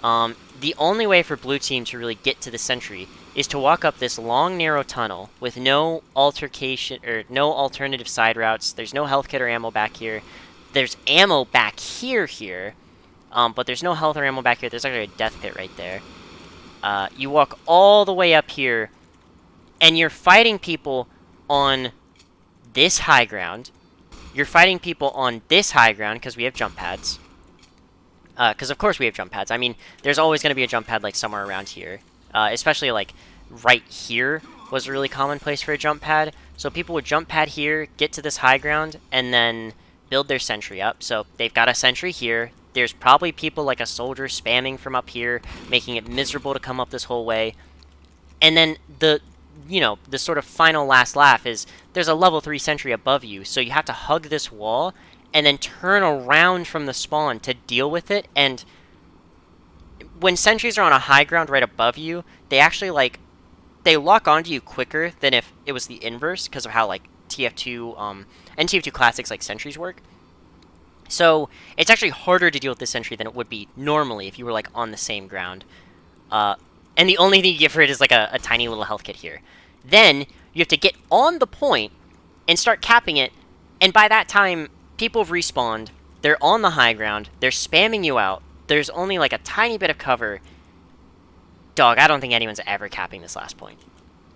The only way for blue team to really get to the sentry is to walk up this long, narrow tunnel with no altercation or no alternative side routes. There's no health kit or ammo back here. There's ammo back here, but there's no health or ammo back here. There's actually a death pit right there. You walk all the way up here, and you're fighting people on this high ground. You're fighting people on this high ground because we have jump pads. Because of course we have jump pads. I mean, there's always going to be a jump pad like somewhere around here. Especially like right here was a really common place for a jump pad. So people would jump pad here, get to this high ground, and then build their sentry up. So they've got a sentry here. There's probably people like a soldier spamming from up here, making it miserable to come up this whole way. And then the sort of final last laugh is there's a level 3 sentry above you, so you have to hug this wall and then turn around from the spawn to deal with it. And when sentries are on a high ground right above you, they actually, like, they lock onto you quicker than if it was the inverse, because of how, like, TF2 and TF2 classics like sentries work. So it's actually harder to deal with this sentry than it would be normally if you were like on the same ground. And the only thing you get for it is like a tiny little health kit here. Then you have to get on the point and start capping it, and by that time, people have respawned, they're on the high ground, they're spamming you out, there's only like a tiny bit of cover. Dog, I don't think anyone's ever capping this last point.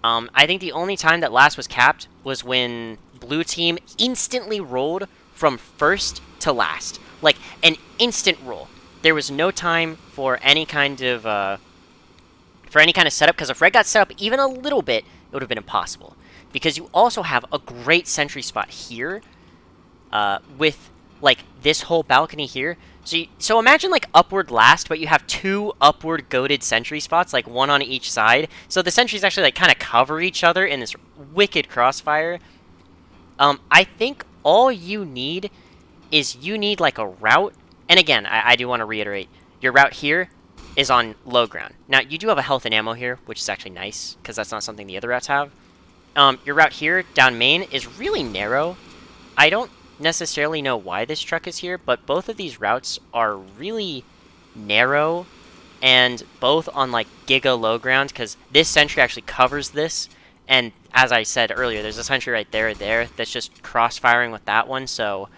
I think the only time that last was capped was when blue team instantly rolled from first to last. Like, an instant roll. There was no time for any kind of, setup, because if red got set up even a little bit, it would have been impossible. Because you also have a great sentry spot here, with, like, this whole balcony here. So imagine, like, upward last, but you have two upward goated sentry spots, like, one on each side. So the sentries actually, like, kind of cover each other in this wicked crossfire. I think all you need is like, a route. And again, I do want to reiterate, your route here is on low ground. Now, you do have a health and ammo here, which is actually nice, because that's not something the other routes have. Your route here, down main, is really narrow. I don't necessarily know why this truck is here, but both of these routes are really narrow, and both on, like, giga low ground, because this sentry actually covers this, and as I said earlier, there's a sentry right there that's just cross-firing with that one, so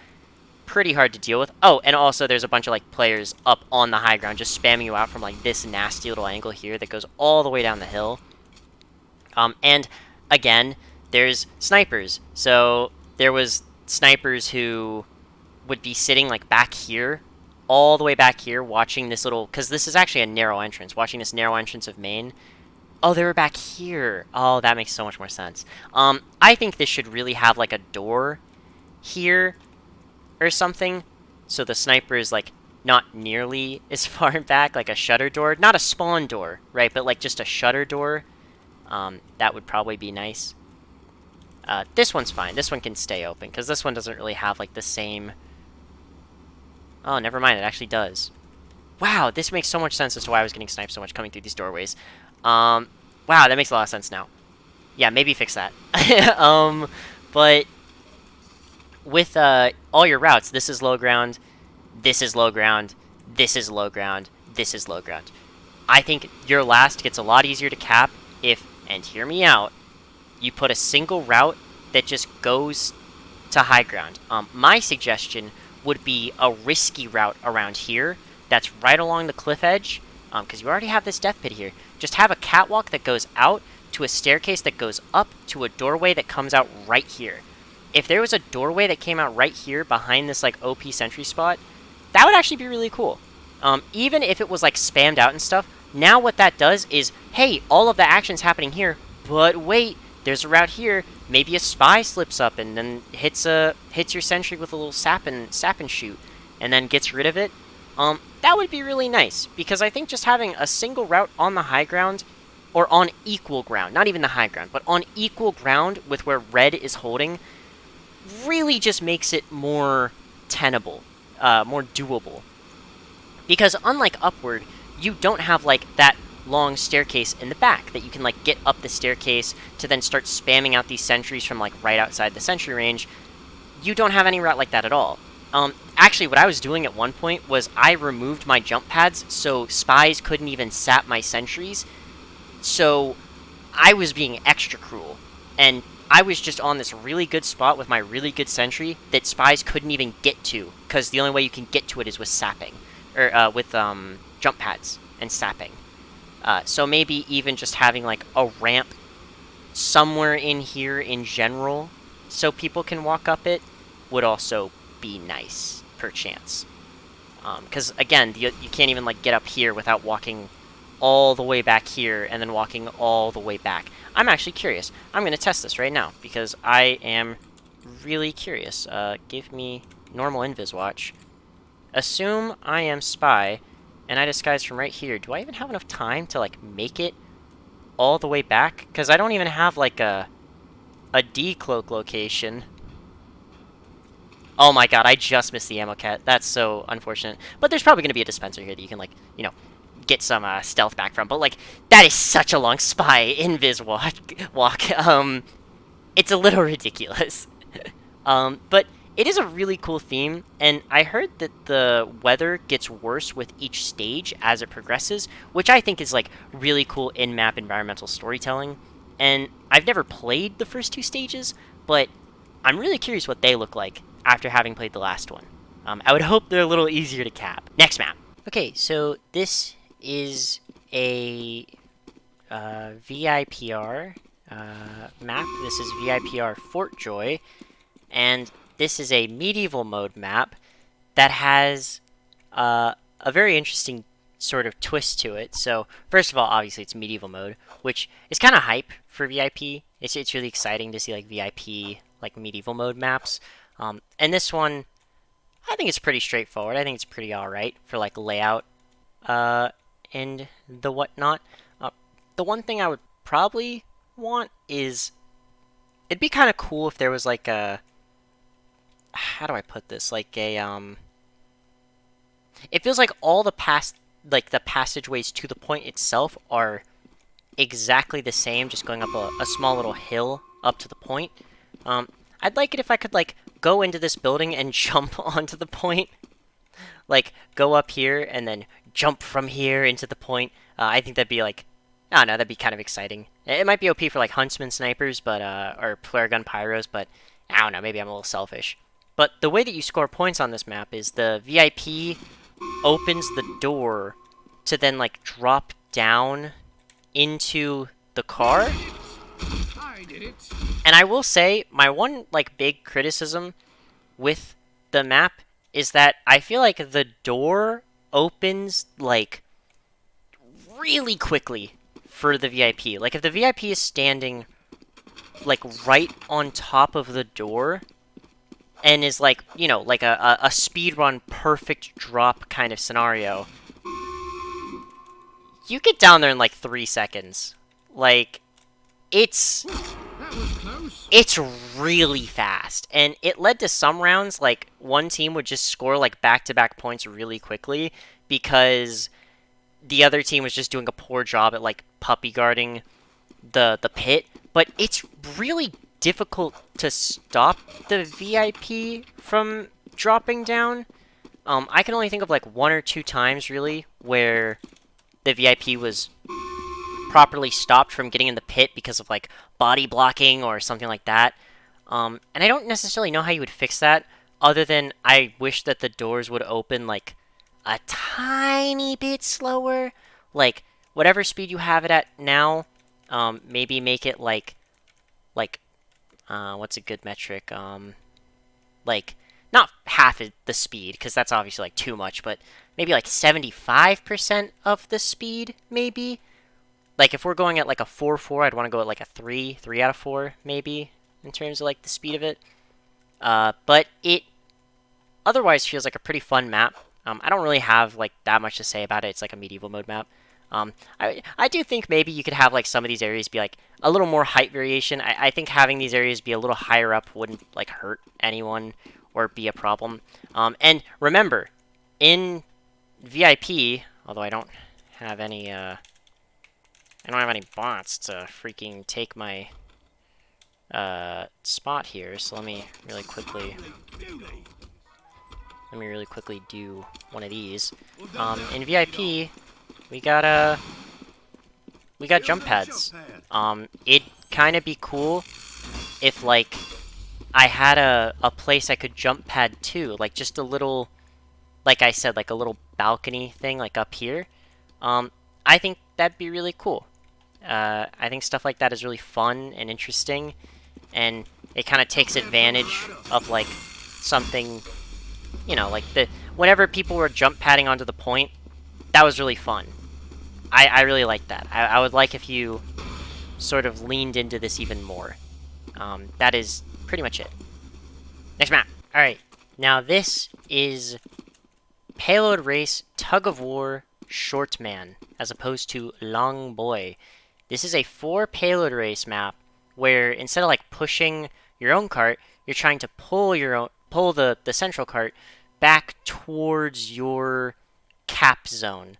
pretty hard to deal with. Oh, and also there's a bunch of, like, players up on the high ground just spamming you out from, like, this nasty little angle here that goes all the way down the hill. And again, there's snipers. So there was snipers who would be sitting, like, back here, all the way back here, watching this little, because this is actually a narrow entrance, watching this narrow entrance of main. Oh, they were back here. Oh, that makes so much more sense. I think this should really have, like, a door here or something, so the sniper is, like, not nearly as far back, like a shutter door. Not a spawn door, right, but, like, just a shutter door. That would probably be nice. This one's fine. This one can stay open, because this one doesn't really have, like, the same... Oh, never mind. It actually does. Wow, this makes so much sense as to why I was getting sniped so much coming through these doorways. Wow, that makes a lot of sense now. Yeah, maybe fix that. But with all your routes, this is low ground, this is low ground, this is low ground, this is low ground. I think your last gets a lot easier to cap if, and hear me out, you put a single route that just goes to high ground. My suggestion would be a risky route around here that's right along the cliff edge, because you already have this death pit here. Just have a catwalk that goes out to a staircase that goes up to a doorway that comes out right here. If there was a doorway that came out right here behind this, like, OP sentry spot, that would actually be really cool. Even if it was, like, spammed out and stuff, now what that does is, hey, all of the action's happening here, but wait, there's a route here. Maybe a spy slips up and then hits your sentry with a little sap and shoot, and then gets rid of it. That would be really nice, because I think just having a single route on the high ground, or on equal ground, not even the high ground, but on equal ground with where red is holding, really just makes it more tenable, more doable. Because unlike upward, you don't have, like, that long staircase in the back that you can, like, get up the staircase to then start spamming out these sentries from, like, right outside the sentry range. You don't have any route like that at all. Actually, what I was doing at one point was I removed my jump pads so spies couldn't even sap my sentries. So I was being extra cruel, and I was just on this really good spot with my really good sentry that spies couldn't even get to, because the only way you can get to it is with sapping, or with jump pads and sapping. So maybe even just having, like, a ramp somewhere in here in general so people can walk up it would also be nice, perchance. Because, again, you can't even, like, get up here without walking all the way back here and then walking all the way back. I'm actually curious. I'm going to test this right now because I am really curious. Give me normal invis watch. Assume I am spy and I disguise from right here. Do I even have enough time to, like, make it all the way back? Because I don't even have, like, a decloak location. Oh my god, I just missed the ammo cat. That's so unfortunate. But there's probably going to be a dispenser here that you can, like, you know, get some stealth back from. But, like, that is such a long spy invis walk. it's a little ridiculous. But it is a really cool theme, and I heard that the weather gets worse with each stage as it progresses, which I think is like really cool in-map environmental storytelling. And I've never played the first two stages, but I'm really curious what they look like after having played the last one. I would hope they're a little easier to cap. Next map. Okay, so this is a VIPR map. This is VIPR Fort Joy, and this is a medieval mode map that has a very interesting sort of twist to it. So first of all, obviously it's medieval mode, which is kind of hype for VIP. It's really exciting to see like VIP like medieval mode maps. And this one, I think it's pretty straightforward. I think it's pretty alright for like layout and the whatnot. The one thing I would probably want is it'd be kind of cool if there was like a, how do I put this? Like a it feels like all the the passageways to the point itself are exactly the same, just going up a small little hill up to the point. I'd like it if I could like go into this building and jump onto the point, like go up here and then jump from here into the point. I think that'd be like, I don't know, that'd be kind of exciting. It might be OP for like huntsman snipers, but or flare gun pyros, but I don't know, maybe I'm a little selfish. But the way that you score points on this map is the VIP opens the door to then like drop down into the car. I did it. And I will say, my one like big criticism with the map is that I feel like the door opens like really quickly for the VIP. Like if the VIP is standing like right on top of the door and is like, you know, like a speedrun perfect drop kind of scenario, you get down there in like 3 seconds. Like it's That was close. it's really fast, and it led to some rounds like one team would just score like back-to-back points really quickly because the other team was just doing a poor job at like puppy guarding the pit. But it's really difficult to stop the VIP from dropping down. I can only think of like 1 or 2 times really where the VIP was properly stopped from getting in the pit because of like body blocking or something like that. And I don't necessarily know how you would fix that, other than I wish that the doors would open like a tiny bit slower. Like whatever speed you have it at now, maybe make it like what's a good metric? Like not half the speed, because that's obviously like too much, but maybe like 75% of the speed, maybe. Like if we're going at like a 4-4, I'd want to go at like a 3 out of 4, maybe, in terms of like the speed of it. But it otherwise feels like a pretty fun map. I don't really have like that much to say about it. It's like a medieval mode map. I do think maybe you could have like some of these areas be like a little more height variation. I think having these areas be a little higher up wouldn't like hurt anyone or be a problem. And remember, in VIP, although I don't have any bots to freaking take my spot here, so let me really quickly do one of these. In VIP, we got jump pads. It'd kind of be cool if like I had a place I could jump pad to, like just a little, like I said, like a little balcony thing, like up here. I think that'd be really cool. I think stuff like that is really fun and interesting, and it kind of takes advantage of like something, you know, like whenever people were jump padding onto the point, that was really fun. I really like that. I would like if you sort of leaned into this even more. That is pretty much it. Next map. Alright, now this is Payload Race Tug of War Short Man, as opposed to Long Boy. This is a 4 payload race map where instead of like pushing your own cart, you're trying to pull the central cart back towards your cap zone.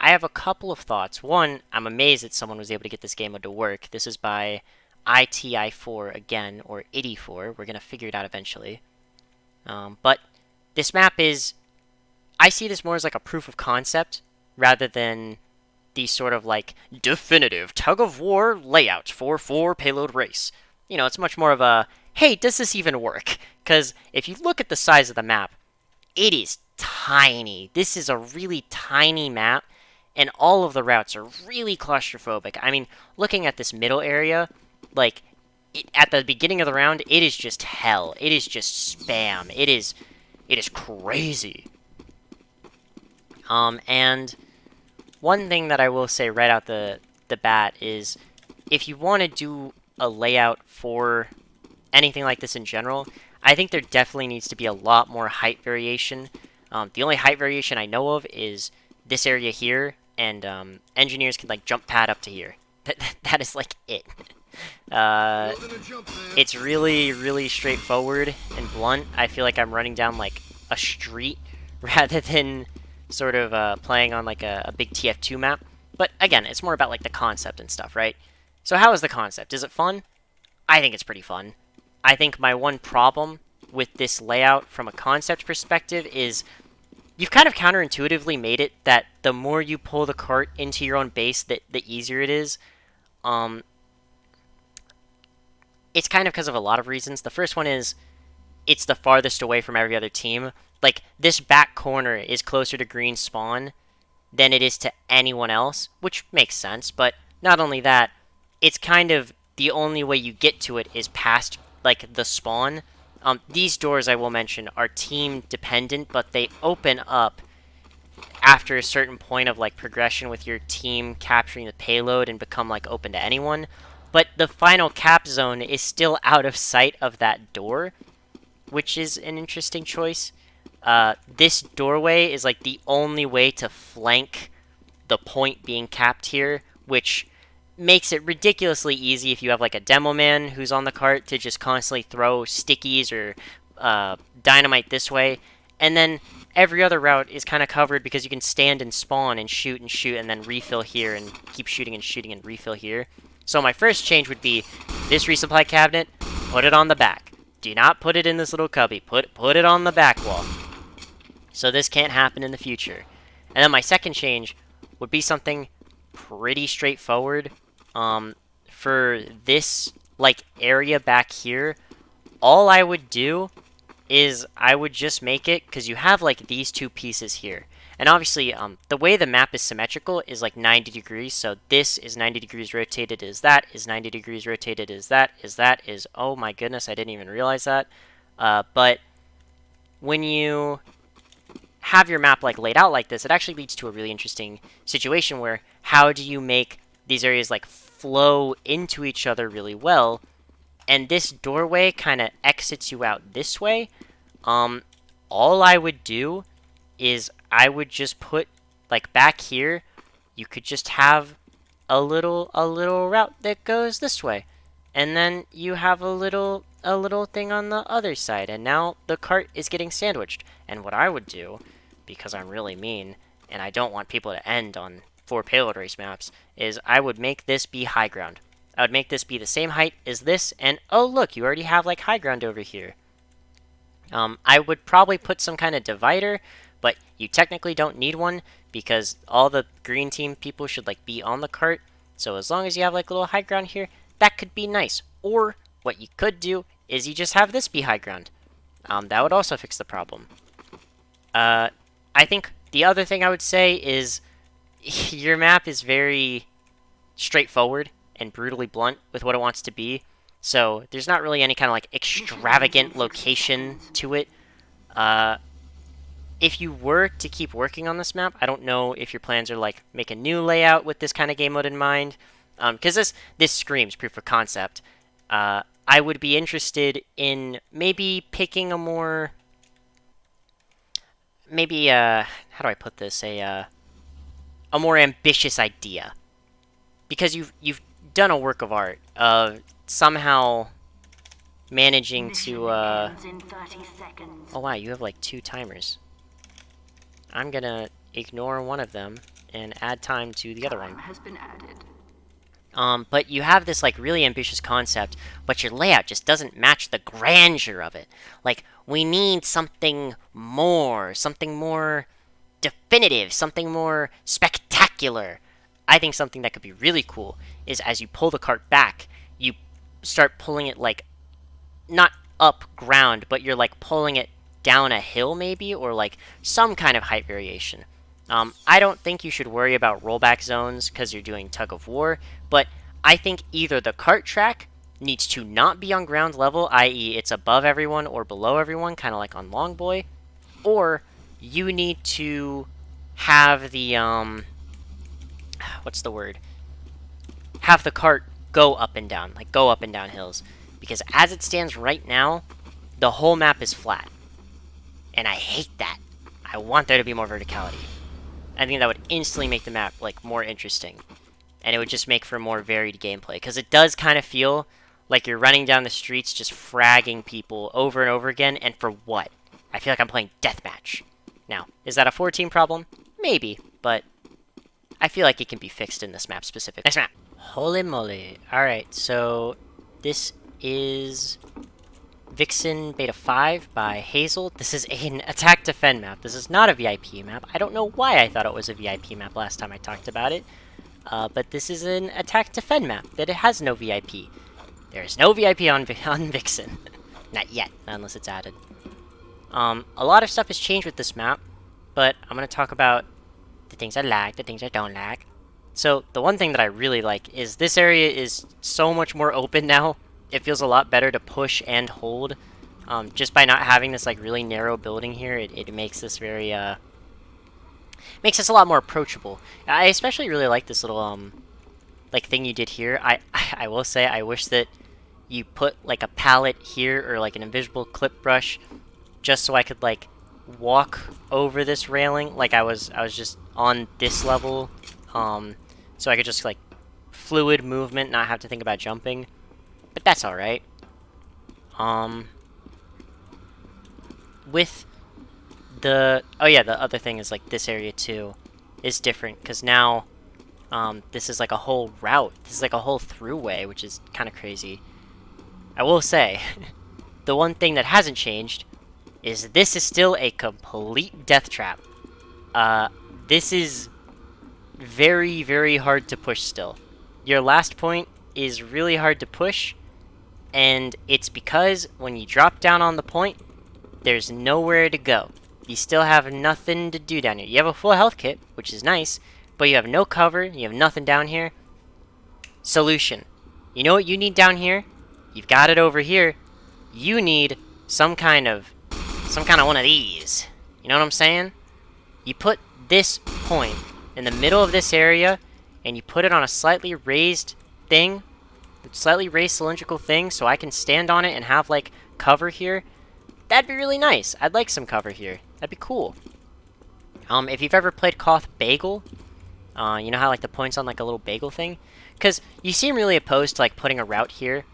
I have a couple of thoughts. One, I'm amazed that someone was able to get this game mode to work. This is by ITI4 again, or 84. We're going to figure it out eventually. But this map is... I see this more as like a proof of concept, rather than the sort of like definitive tug-of-war layout for 4 payload race. You know, it's much more of a, hey, does this even work? Because if you look at the size of the map, it is tiny. This is a really tiny map, and all of the routes are really claustrophobic. I mean, looking at this middle area, like, at the beginning of the round, it is just hell. It is just spam. It is crazy. And one thing that I will say right out the bat is, if you want to do a layout for anything like this in general, I think there definitely needs to be a lot more height variation. The only height variation I know of is this area here, and engineers can like jump pad up to here. That is like it. It's really, really straightforward and blunt. I feel like I'm running down like a street rather than sort of playing on like a big TF2 map. But again, it's more about like the concept and stuff, right? So how is the concept? Is it fun? I think it's pretty fun. I think my one problem with this layout from a concept perspective is you've kind of counterintuitively made it that the more you pull the cart into your own base, the easier it is. It's kind of because of a lot of reasons. The first one is it's the farthest away from every other team. Like, this back corner is closer to green spawn than it is to anyone else, which makes sense. But not only that, it's kind of the only way you get to it is past, like, the spawn. These doors, I will mention, are team dependent, but they open up after a certain point of, like, progression with your team capturing the payload and become, like, open to anyone. But the final cap zone is still out of sight of that door, which is an interesting choice. This doorway is, like, the only way to flank the point being capped here, which makes it ridiculously easy if you have like a demo man who's on the cart to just constantly throw stickies or dynamite this way, and then every other route is kind of covered because you can stand and spawn and shoot and then refill here and keep shooting and refill here. So my first change would be this resupply cabinet, put it on the back. Do not put it in this little cubby. Put it on the back wall. So this can't happen in the future. And then my second change would be something pretty straightforward. For this, like, area back here, all I would do is I would just make it, because you have, like, these two pieces here. And obviously, the way the map is symmetrical is, like, 90 degrees, so this is 90 degrees rotated as that, is 90 degrees rotated as that, is, oh my goodness, I didn't even realize that. But when you have your map, like, laid out like this, it actually leads to a really interesting situation where how do you make these areas, like, flow into each other really well, and this doorway kind of exits you out this way. All I would do is I would just put, like, back here, you could just have a little route that goes this way, and then you have a little thing on the other side, and now the cart is getting sandwiched. And what I would do, because I'm really mean and I don't want people to end on 4 payload race maps, is I would make this be high ground. I would make this be the same height as this, and oh look, you already have like high ground over here. I would probably put some kind of divider, but you technically don't need one because all the green team people should like be on the cart. So as long as you have like a little high ground here, that could be nice. Or what you could do is you just have this be high ground. That would also fix the problem. I think the other thing I would say is your map is very straightforward and brutally blunt with what it wants to be. So there's not really any kind of like extravagant location to it. If you were to keep working on this map, I don't know if your plans are like make a new layout with this kind of game mode in mind, because this screams proof of concept. I would be interested in maybe picking a more, maybe how do I put this, a more ambitious idea, because you've done a work of art of somehow managing to oh wow, you have like 2 timers. I'm gonna ignore one of them and add time to the other one. Has been added. But you have this like really ambitious concept, but your layout just doesn't match the grandeur of it. Like we need something more definitive, something more spectacular. I think something that could be really cool is as you pull the cart back, you start pulling it like not up ground, but you're like pulling it down a hill maybe, or like some kind of height variation. I don't think you should worry about rollback zones because you're doing tug of war, but I think either the cart track needs to not be on ground level, i.e., it's above everyone or below everyone, kind of like on Long Boy, or you need to have the what's the word? Have the cart go up and down, like go up and down hills, because as it stands right now, the whole map is flat, and I hate that. I want there to be more verticality. I think that would instantly make the map like more interesting, and it would just make for more varied gameplay, because it does kind of feel like you're running down the streets just fragging people over and over again, and for what? I feel like I'm playing deathmatch. Now, is that a 4-team problem? Maybe, but I feel like it can be fixed in this map specifically. Next map. Holy moly. Alright, so this is Vixen Beta 5 by Hazel. This is an attack defend map. This is not a VIP map. I don't know why I thought it was a VIP map last time I talked about it. But this is an attack defend map that it has no VIP. There is no VIP on Vixen. Not yet, not unless it's added. A lot of stuff has changed with this map, but I'm going to talk about the things I like, the things I don't like. So, the one thing that I really like is this area is so much more open now. It feels a lot better to push and hold. Just by not having this like really narrow building here, it makes this very, makes this a lot more approachable. I especially really like this little, like thing you did here. I will say, I wish that you put like a palette here or like an invisible clip brush just so I could like walk over this railing like I was just on this level, so I could just like fluid movement, not have to think about jumping, but that's all right. With the the other thing is like this area too is different because now this is like a whole route. This is like a whole throughway, which is kind of crazy. I will say the one thing that hasn't changed is this is still a complete death trap. This is very, very hard to push still. Your last point is really hard to push, and it's because when you drop down on the point, there's nowhere to go. You still have nothing to do down here. You have a full health kit, which is nice, but you have no cover, you have nothing down here. Solution. You know what you need down here? You've got it over here. You need some kind of one of these. You know what I'm saying? You put this point in the middle of this area, and you put it on a slightly raised thing, slightly raised cylindrical thing, so I can stand on it and have, like, cover here. That'd be really nice. I'd like some cover here. That'd be cool. If you've ever played Koth Bagel, you know how, like, the point's on, like, a little bagel thing? Because you seem really opposed to, like, putting a route here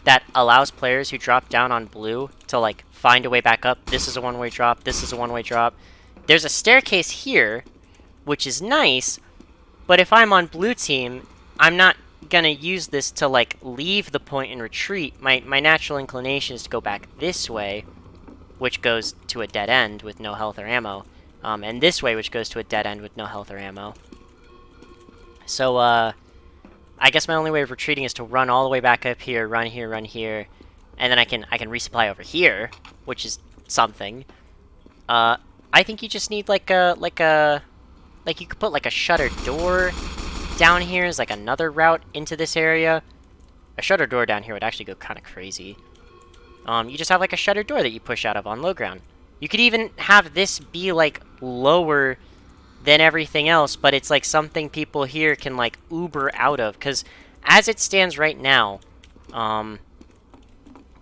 that allows players who drop down on blue to, like, find a way back up. This is a one-way drop. This is a one-way drop. There's a staircase here, which is nice, but if I'm on blue team, I'm not gonna use this to, like, leave the point and retreat. My natural inclination is to go back this way, which goes to a dead end with no health or ammo, and this way, which goes to a dead end with no health or ammo. So, I guess my only way of retreating is to run all the way back up here, run here, and then I can resupply over here, which is something. I think you just need like you could put like a shutter door down here as like another route into this area. A shutter door down here would actually go kind of crazy. You just have like a shutter door that you push out of on low ground. You could even have this be like lower than everything else, but it's like something people here can like Uber out of, because as it stands right now,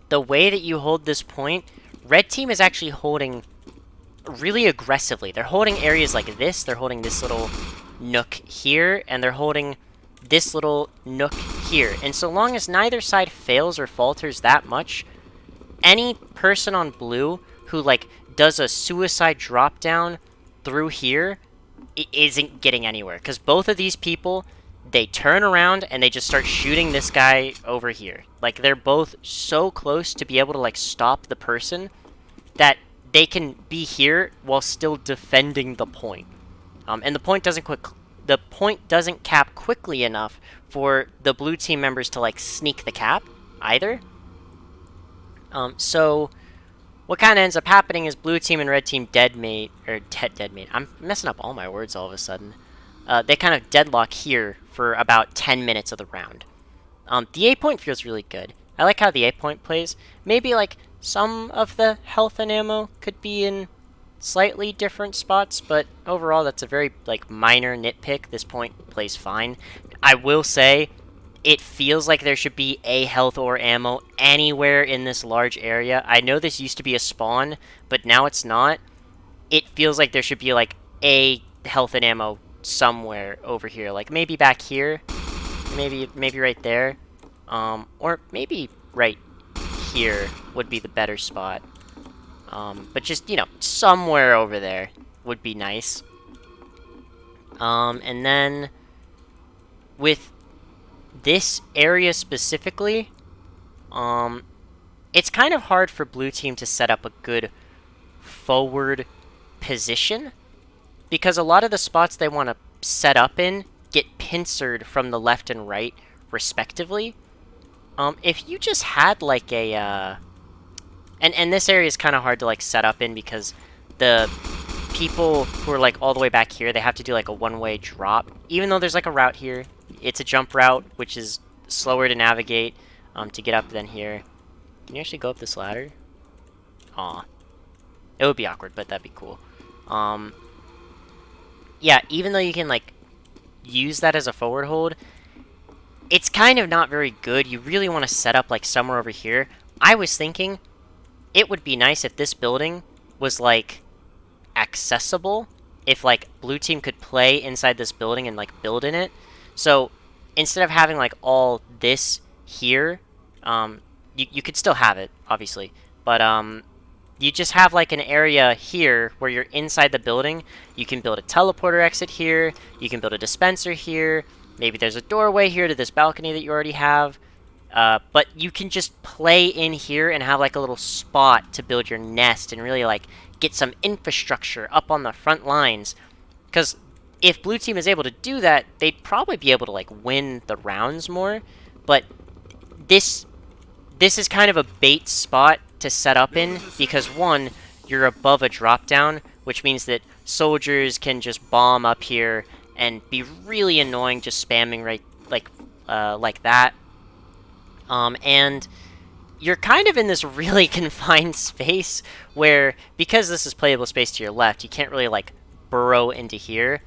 the way that you hold this point, red team is actually holding really aggressively. They're holding areas like this, they're holding this little nook here, and they're holding this little nook here. And so long as neither side fails or falters that much, any person on blue who like does a suicide drop down through here isn't getting anywhere, because both of these people they turn around and they just start shooting this guy over here. Like, they're both so close to be able to, like, stop the person that they can be here while still defending the point. And the point doesn't cap quickly enough for the blue team members to, like, sneak the cap either. So what kind of ends up happening is blue team and red team deadmate. I'm messing up all my words all of a sudden. They kind of deadlock here for about 10 minutes of the round. The A point feels really good. I like how the A point plays. Maybe, like, some of the health and ammo could be in slightly different spots, but overall that's a very, like, minor nitpick. This point plays fine. I will say, it feels like there should be a health or ammo anywhere in this large area. I know this used to be a spawn, but now it's not. It feels like there should be, like, a health and ammo somewhere over here. Like, maybe back here. Maybe right there. Or maybe right here would be the better spot. But just, you know, somewhere over there would be nice. And then with this area specifically, it's kind of hard for blue team to set up a good forward position because a lot of the spots they want to set up in get pincered from the left and right respectively. If you just had like a and this area is kind of hard to like set up in because the people who are like all the way back here, they have to do like a one-way drop. Even though there's like a route here, it's a jump route, which is slower to navigate to get up than here. Can you actually go up this ladder? Aw. It would be awkward, but that'd be cool. Yeah, even though you can like use that as a forward hold, it's kind of not very good. You really want to set up like somewhere over here. I was thinking it would be nice if this building was like accessible, if like blue team could play inside this building and like build in it. So instead of having like all this here, you could still have it obviously, but you just have like an area here where you're inside the building. You can build a teleporter exit here, you can build a dispenser here, maybe there's a doorway here to this balcony that you already have. But you can just play in here and have like a little spot to build your nest and really like get some infrastructure up on the front lines. Because if blue team is able to do that, they'd probably be able to like win the rounds more. But this is kind of a bait spot to set up in because one, you're above a drop down, which means that soldiers can just bomb up here and be really annoying just spamming right like that. And you're kind of in this really confined space where, because this is playable space to your left, you can't really, like, burrow into here.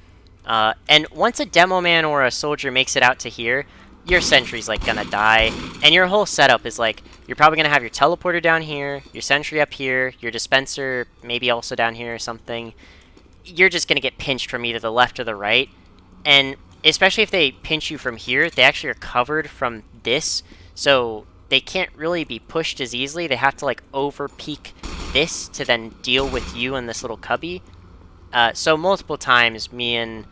And once a demo man or a soldier makes it out to here, your sentry's, like, gonna die. And your whole setup is, like, you're probably gonna have your teleporter down here, your sentry up here, your dispenser maybe also down here or something. You're just gonna get pinched from either the left or the right. And especially if they pinch you from here, they actually are covered from this. So they can't really be pushed as easily. They have to like over peek this to then deal with you in this little cubby. So multiple times me and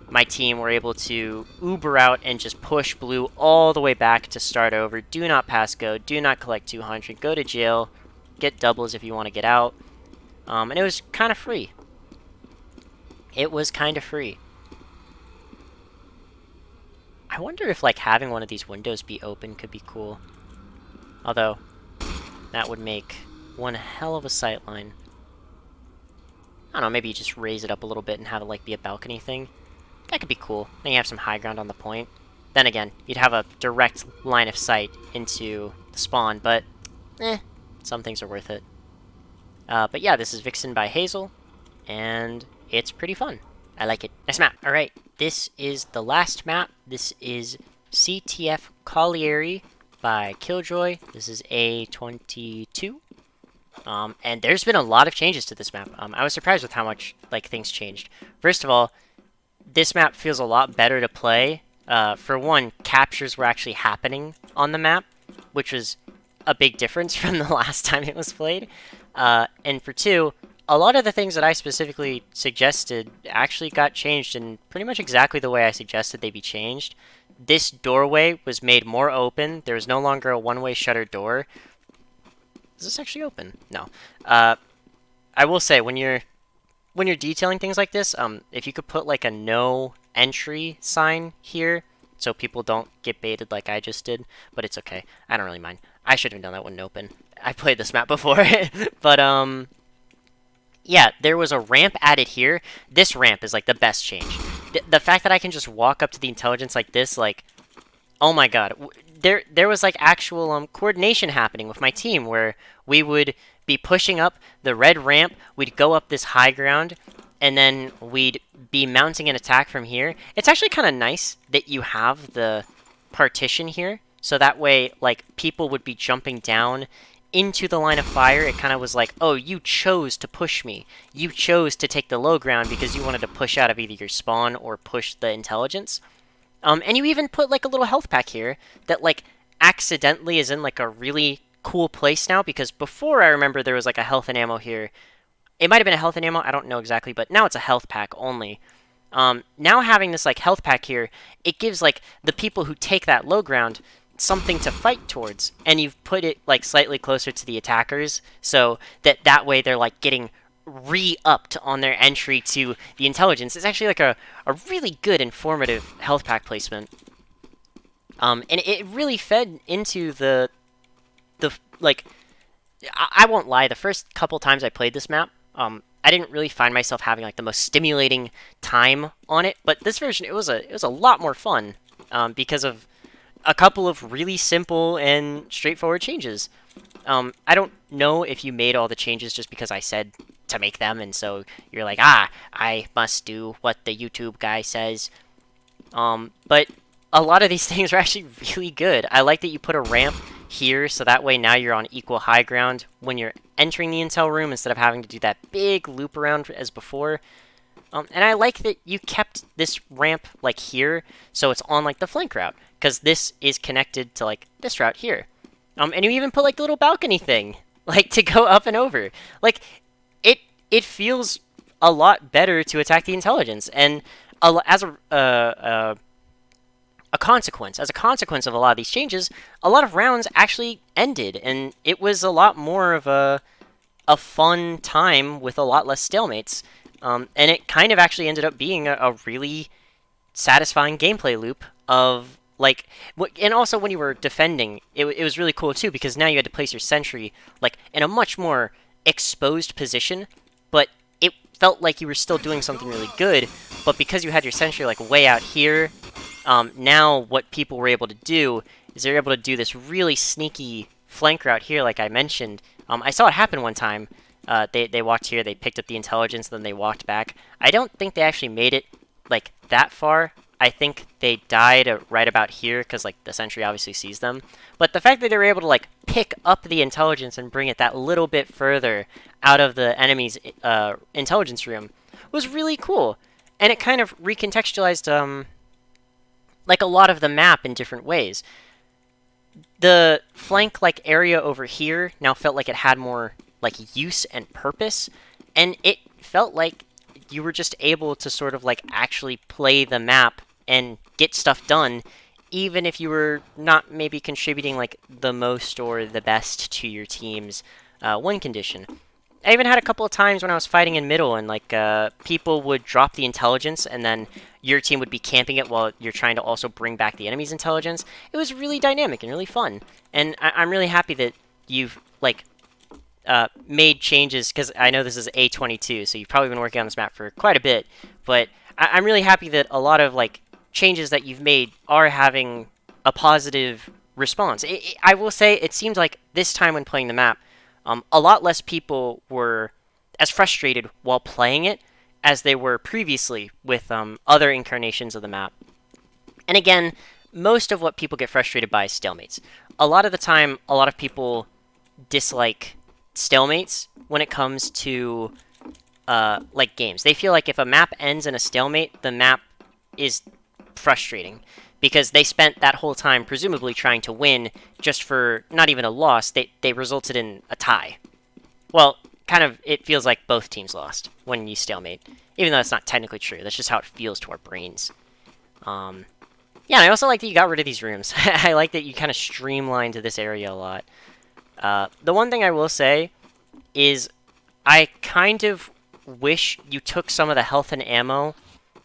my team were able to Uber out and just push blue all the way back to start over. Do not pass go. Do not collect 200. Go to jail. Get doubles if you want to get out. And it was kind of free. It was kind of free. I wonder if, like, having one of these windows be open could be cool. Although, that would make one hell of a sightline. I don't know, maybe you just raise it up a little bit and have it, like, be a balcony thing. That could be cool. Then you have some high ground on the point. Then again, you'd have a direct line of sight into the spawn, but, some things are worth it. But yeah, this is Vixen by Hazel, and it's pretty fun. I like it. Nice map. Alright, this is the last map. This is CTF Colliery by KillJoy. This is A22. And there's been a lot of changes to this map. I was surprised with how much, like, things changed. First of all, this map feels a lot better to play. For one, captures were actually happening on the map, which was a big difference from the last time it was played. And for two, a lot of the things that I specifically suggested actually got changed in pretty much exactly the way I suggested they be changed. This doorway was made more open. There was no longer a one-way shutter door. Is this actually open? No. I will say when you're detailing things like this, if you could put like a no entry sign here, so people don't get baited like I just did, but it's okay. I don't really mind. I should have done that one open. I played this map before, but yeah, there was a ramp added here. This ramp is like the best change. The fact that I can just walk up to the intelligence like this, like, oh my god. There was like actual coordination happening with my team where we would be pushing up the red ramp, we'd go up this high ground, and then we'd be mounting an attack from here. It's actually kind of nice that you have the partition here, so that way, like, people would be jumping down into the line of fire. It kind of was like, oh, you chose to push me. You chose to take the low ground because you wanted to push out of either your spawn or push the intelligence. And you even put like a little health pack here that like accidentally is in like a really cool place now, because before I remember there was like a health and ammo here. It might have been a health and ammo, I don't know exactly, but now it's a health pack only. Now having this like health pack here, it gives like the people who take that low ground something to fight towards, and you've put it like slightly closer to the attackers, so that way they're like getting re-upped on their entry to the intelligence. It's actually like a really good informative health pack placement. And it really fed into the like, I won't lie, the first couple times I played this map, I didn't really find myself having like the most stimulating time on it, but this version it was a lot more fun, because of a couple of really simple and straightforward changes. I don't know if you made all the changes just because I said to make them, and so you're like, I must do what the YouTube guy says. But a lot of these things are actually really good. I like that you put a ramp here, so that way now you're on equal high ground when you're entering the intel room instead of having to do that big loop around as before. And I like that you kept this ramp like here, so it's on like the flank route, because this is connected to like this route here. And you even put like the little balcony thing, like to go up and over. Like, it feels a lot better to attack the intelligence, and as a consequence of a lot of these changes, a lot of rounds actually ended, and it was a lot more of a fun time with a lot less stalemates. And it kind of actually ended up being a really satisfying gameplay loop of like, and also when you were defending, it was really cool too, because now you had to place your sentry like in a much more exposed position, but it felt like you were still doing something really good. But because you had your sentry like way out here, now what people were able to do is they're able to do this really sneaky flank route here, like I mentioned. I saw it happen one time. They walked here, they picked up the intelligence, then they walked back. I don't think they actually made it like that far. I think they died right about here, because like the sentry obviously sees them. But the fact that they were able to like pick up the intelligence and bring it that little bit further out of the enemy's intelligence room was really cool. And it kind of recontextualized like a lot of the map in different ways. The flank like area over here now felt like it had more like use and purpose, and it felt like you were just able to sort of like actually play the map and get stuff done, even if you were not maybe contributing like the most or the best to your team's win condition. I even had a couple of times when I was fighting in middle, and like people would drop the intelligence, and then your team would be camping it while you're trying to also bring back the enemy's intelligence. It was really dynamic and really fun, and I'm really happy that you've like made changes, because I know this is A22, so you've probably been working on this map for quite a bit, but I'm really happy that a lot of like changes that you've made are having a positive response. I will say it seems like this time when playing the map, a lot less people were as frustrated while playing it as they were previously with other incarnations of the map. And again, most of what people get frustrated by is stalemates. A lot of the time, a lot of people dislike stalemates when it comes to like games. They feel like if a map ends in a stalemate, the map is frustrating, because they spent that whole time presumably trying to win just for not even a loss. They resulted in a tie. Well, kind of, it feels like both teams lost when you stalemate. Even though it's not technically true. That's just how it feels to our brains. Yeah, and I also like that you got rid of these rooms. I like that you kind of streamlined this area a lot. The one thing I will say is I kind of wish you took some of the health and ammo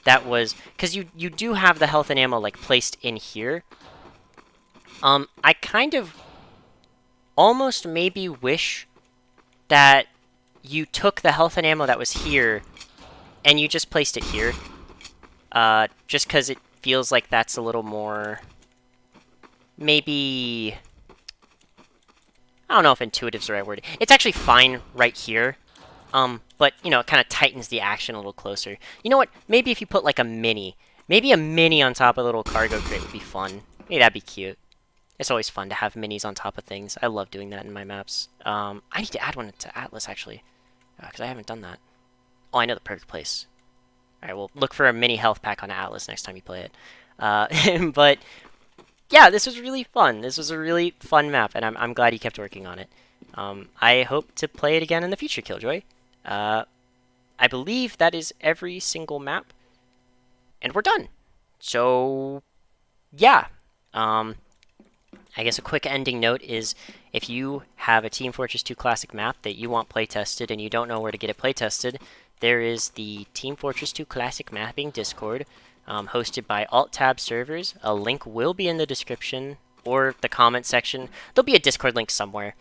that was... Because you do have the health and ammo, like, placed in here. I kind of almost maybe wish that you took the health and ammo that was here and you just placed it here. Just because it feels like that's a little more... Maybe... I don't know if intuitive's the right word. It's actually fine right here. But, you know, it kind of tightens the action a little closer. You know what? Maybe if you put, like, a mini. Maybe a mini on top of a little cargo crate would be fun. Maybe that'd be cute. It's always fun to have minis on top of things. I love doing that in my maps. I need to add one to Atlas, actually. Because I haven't done that. Oh, I know the perfect place. Alright, well, look for a mini health pack on Atlas next time you play it. But, yeah, this was really fun. This was a really fun map, and I'm glad you kept working on it. I hope to play it again in the future, KillJoy. I believe that is every single map, and we're done. So, yeah. I guess a quick ending note is if you have a Team Fortress 2 Classic map that you want playtested and you don't know where to get it playtested, there is the Team Fortress 2 Classic Mapping Discord, hosted by AltTab servers. A link will be in the description or the comment section. There'll be a Discord link somewhere.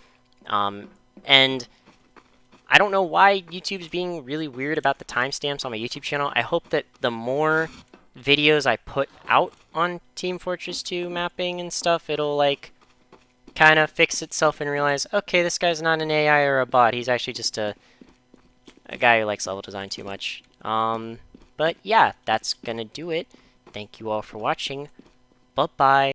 And I don't know why YouTube's being really weird about the timestamps on my YouTube channel. I hope that the more videos I put out on Team Fortress 2 mapping and stuff, it'll, like, kind of fix itself and realize, okay, this guy's not an AI or a bot. He's actually just a guy who likes level design too much. But yeah, that's gonna do it. Thank you all for watching. Bye-bye.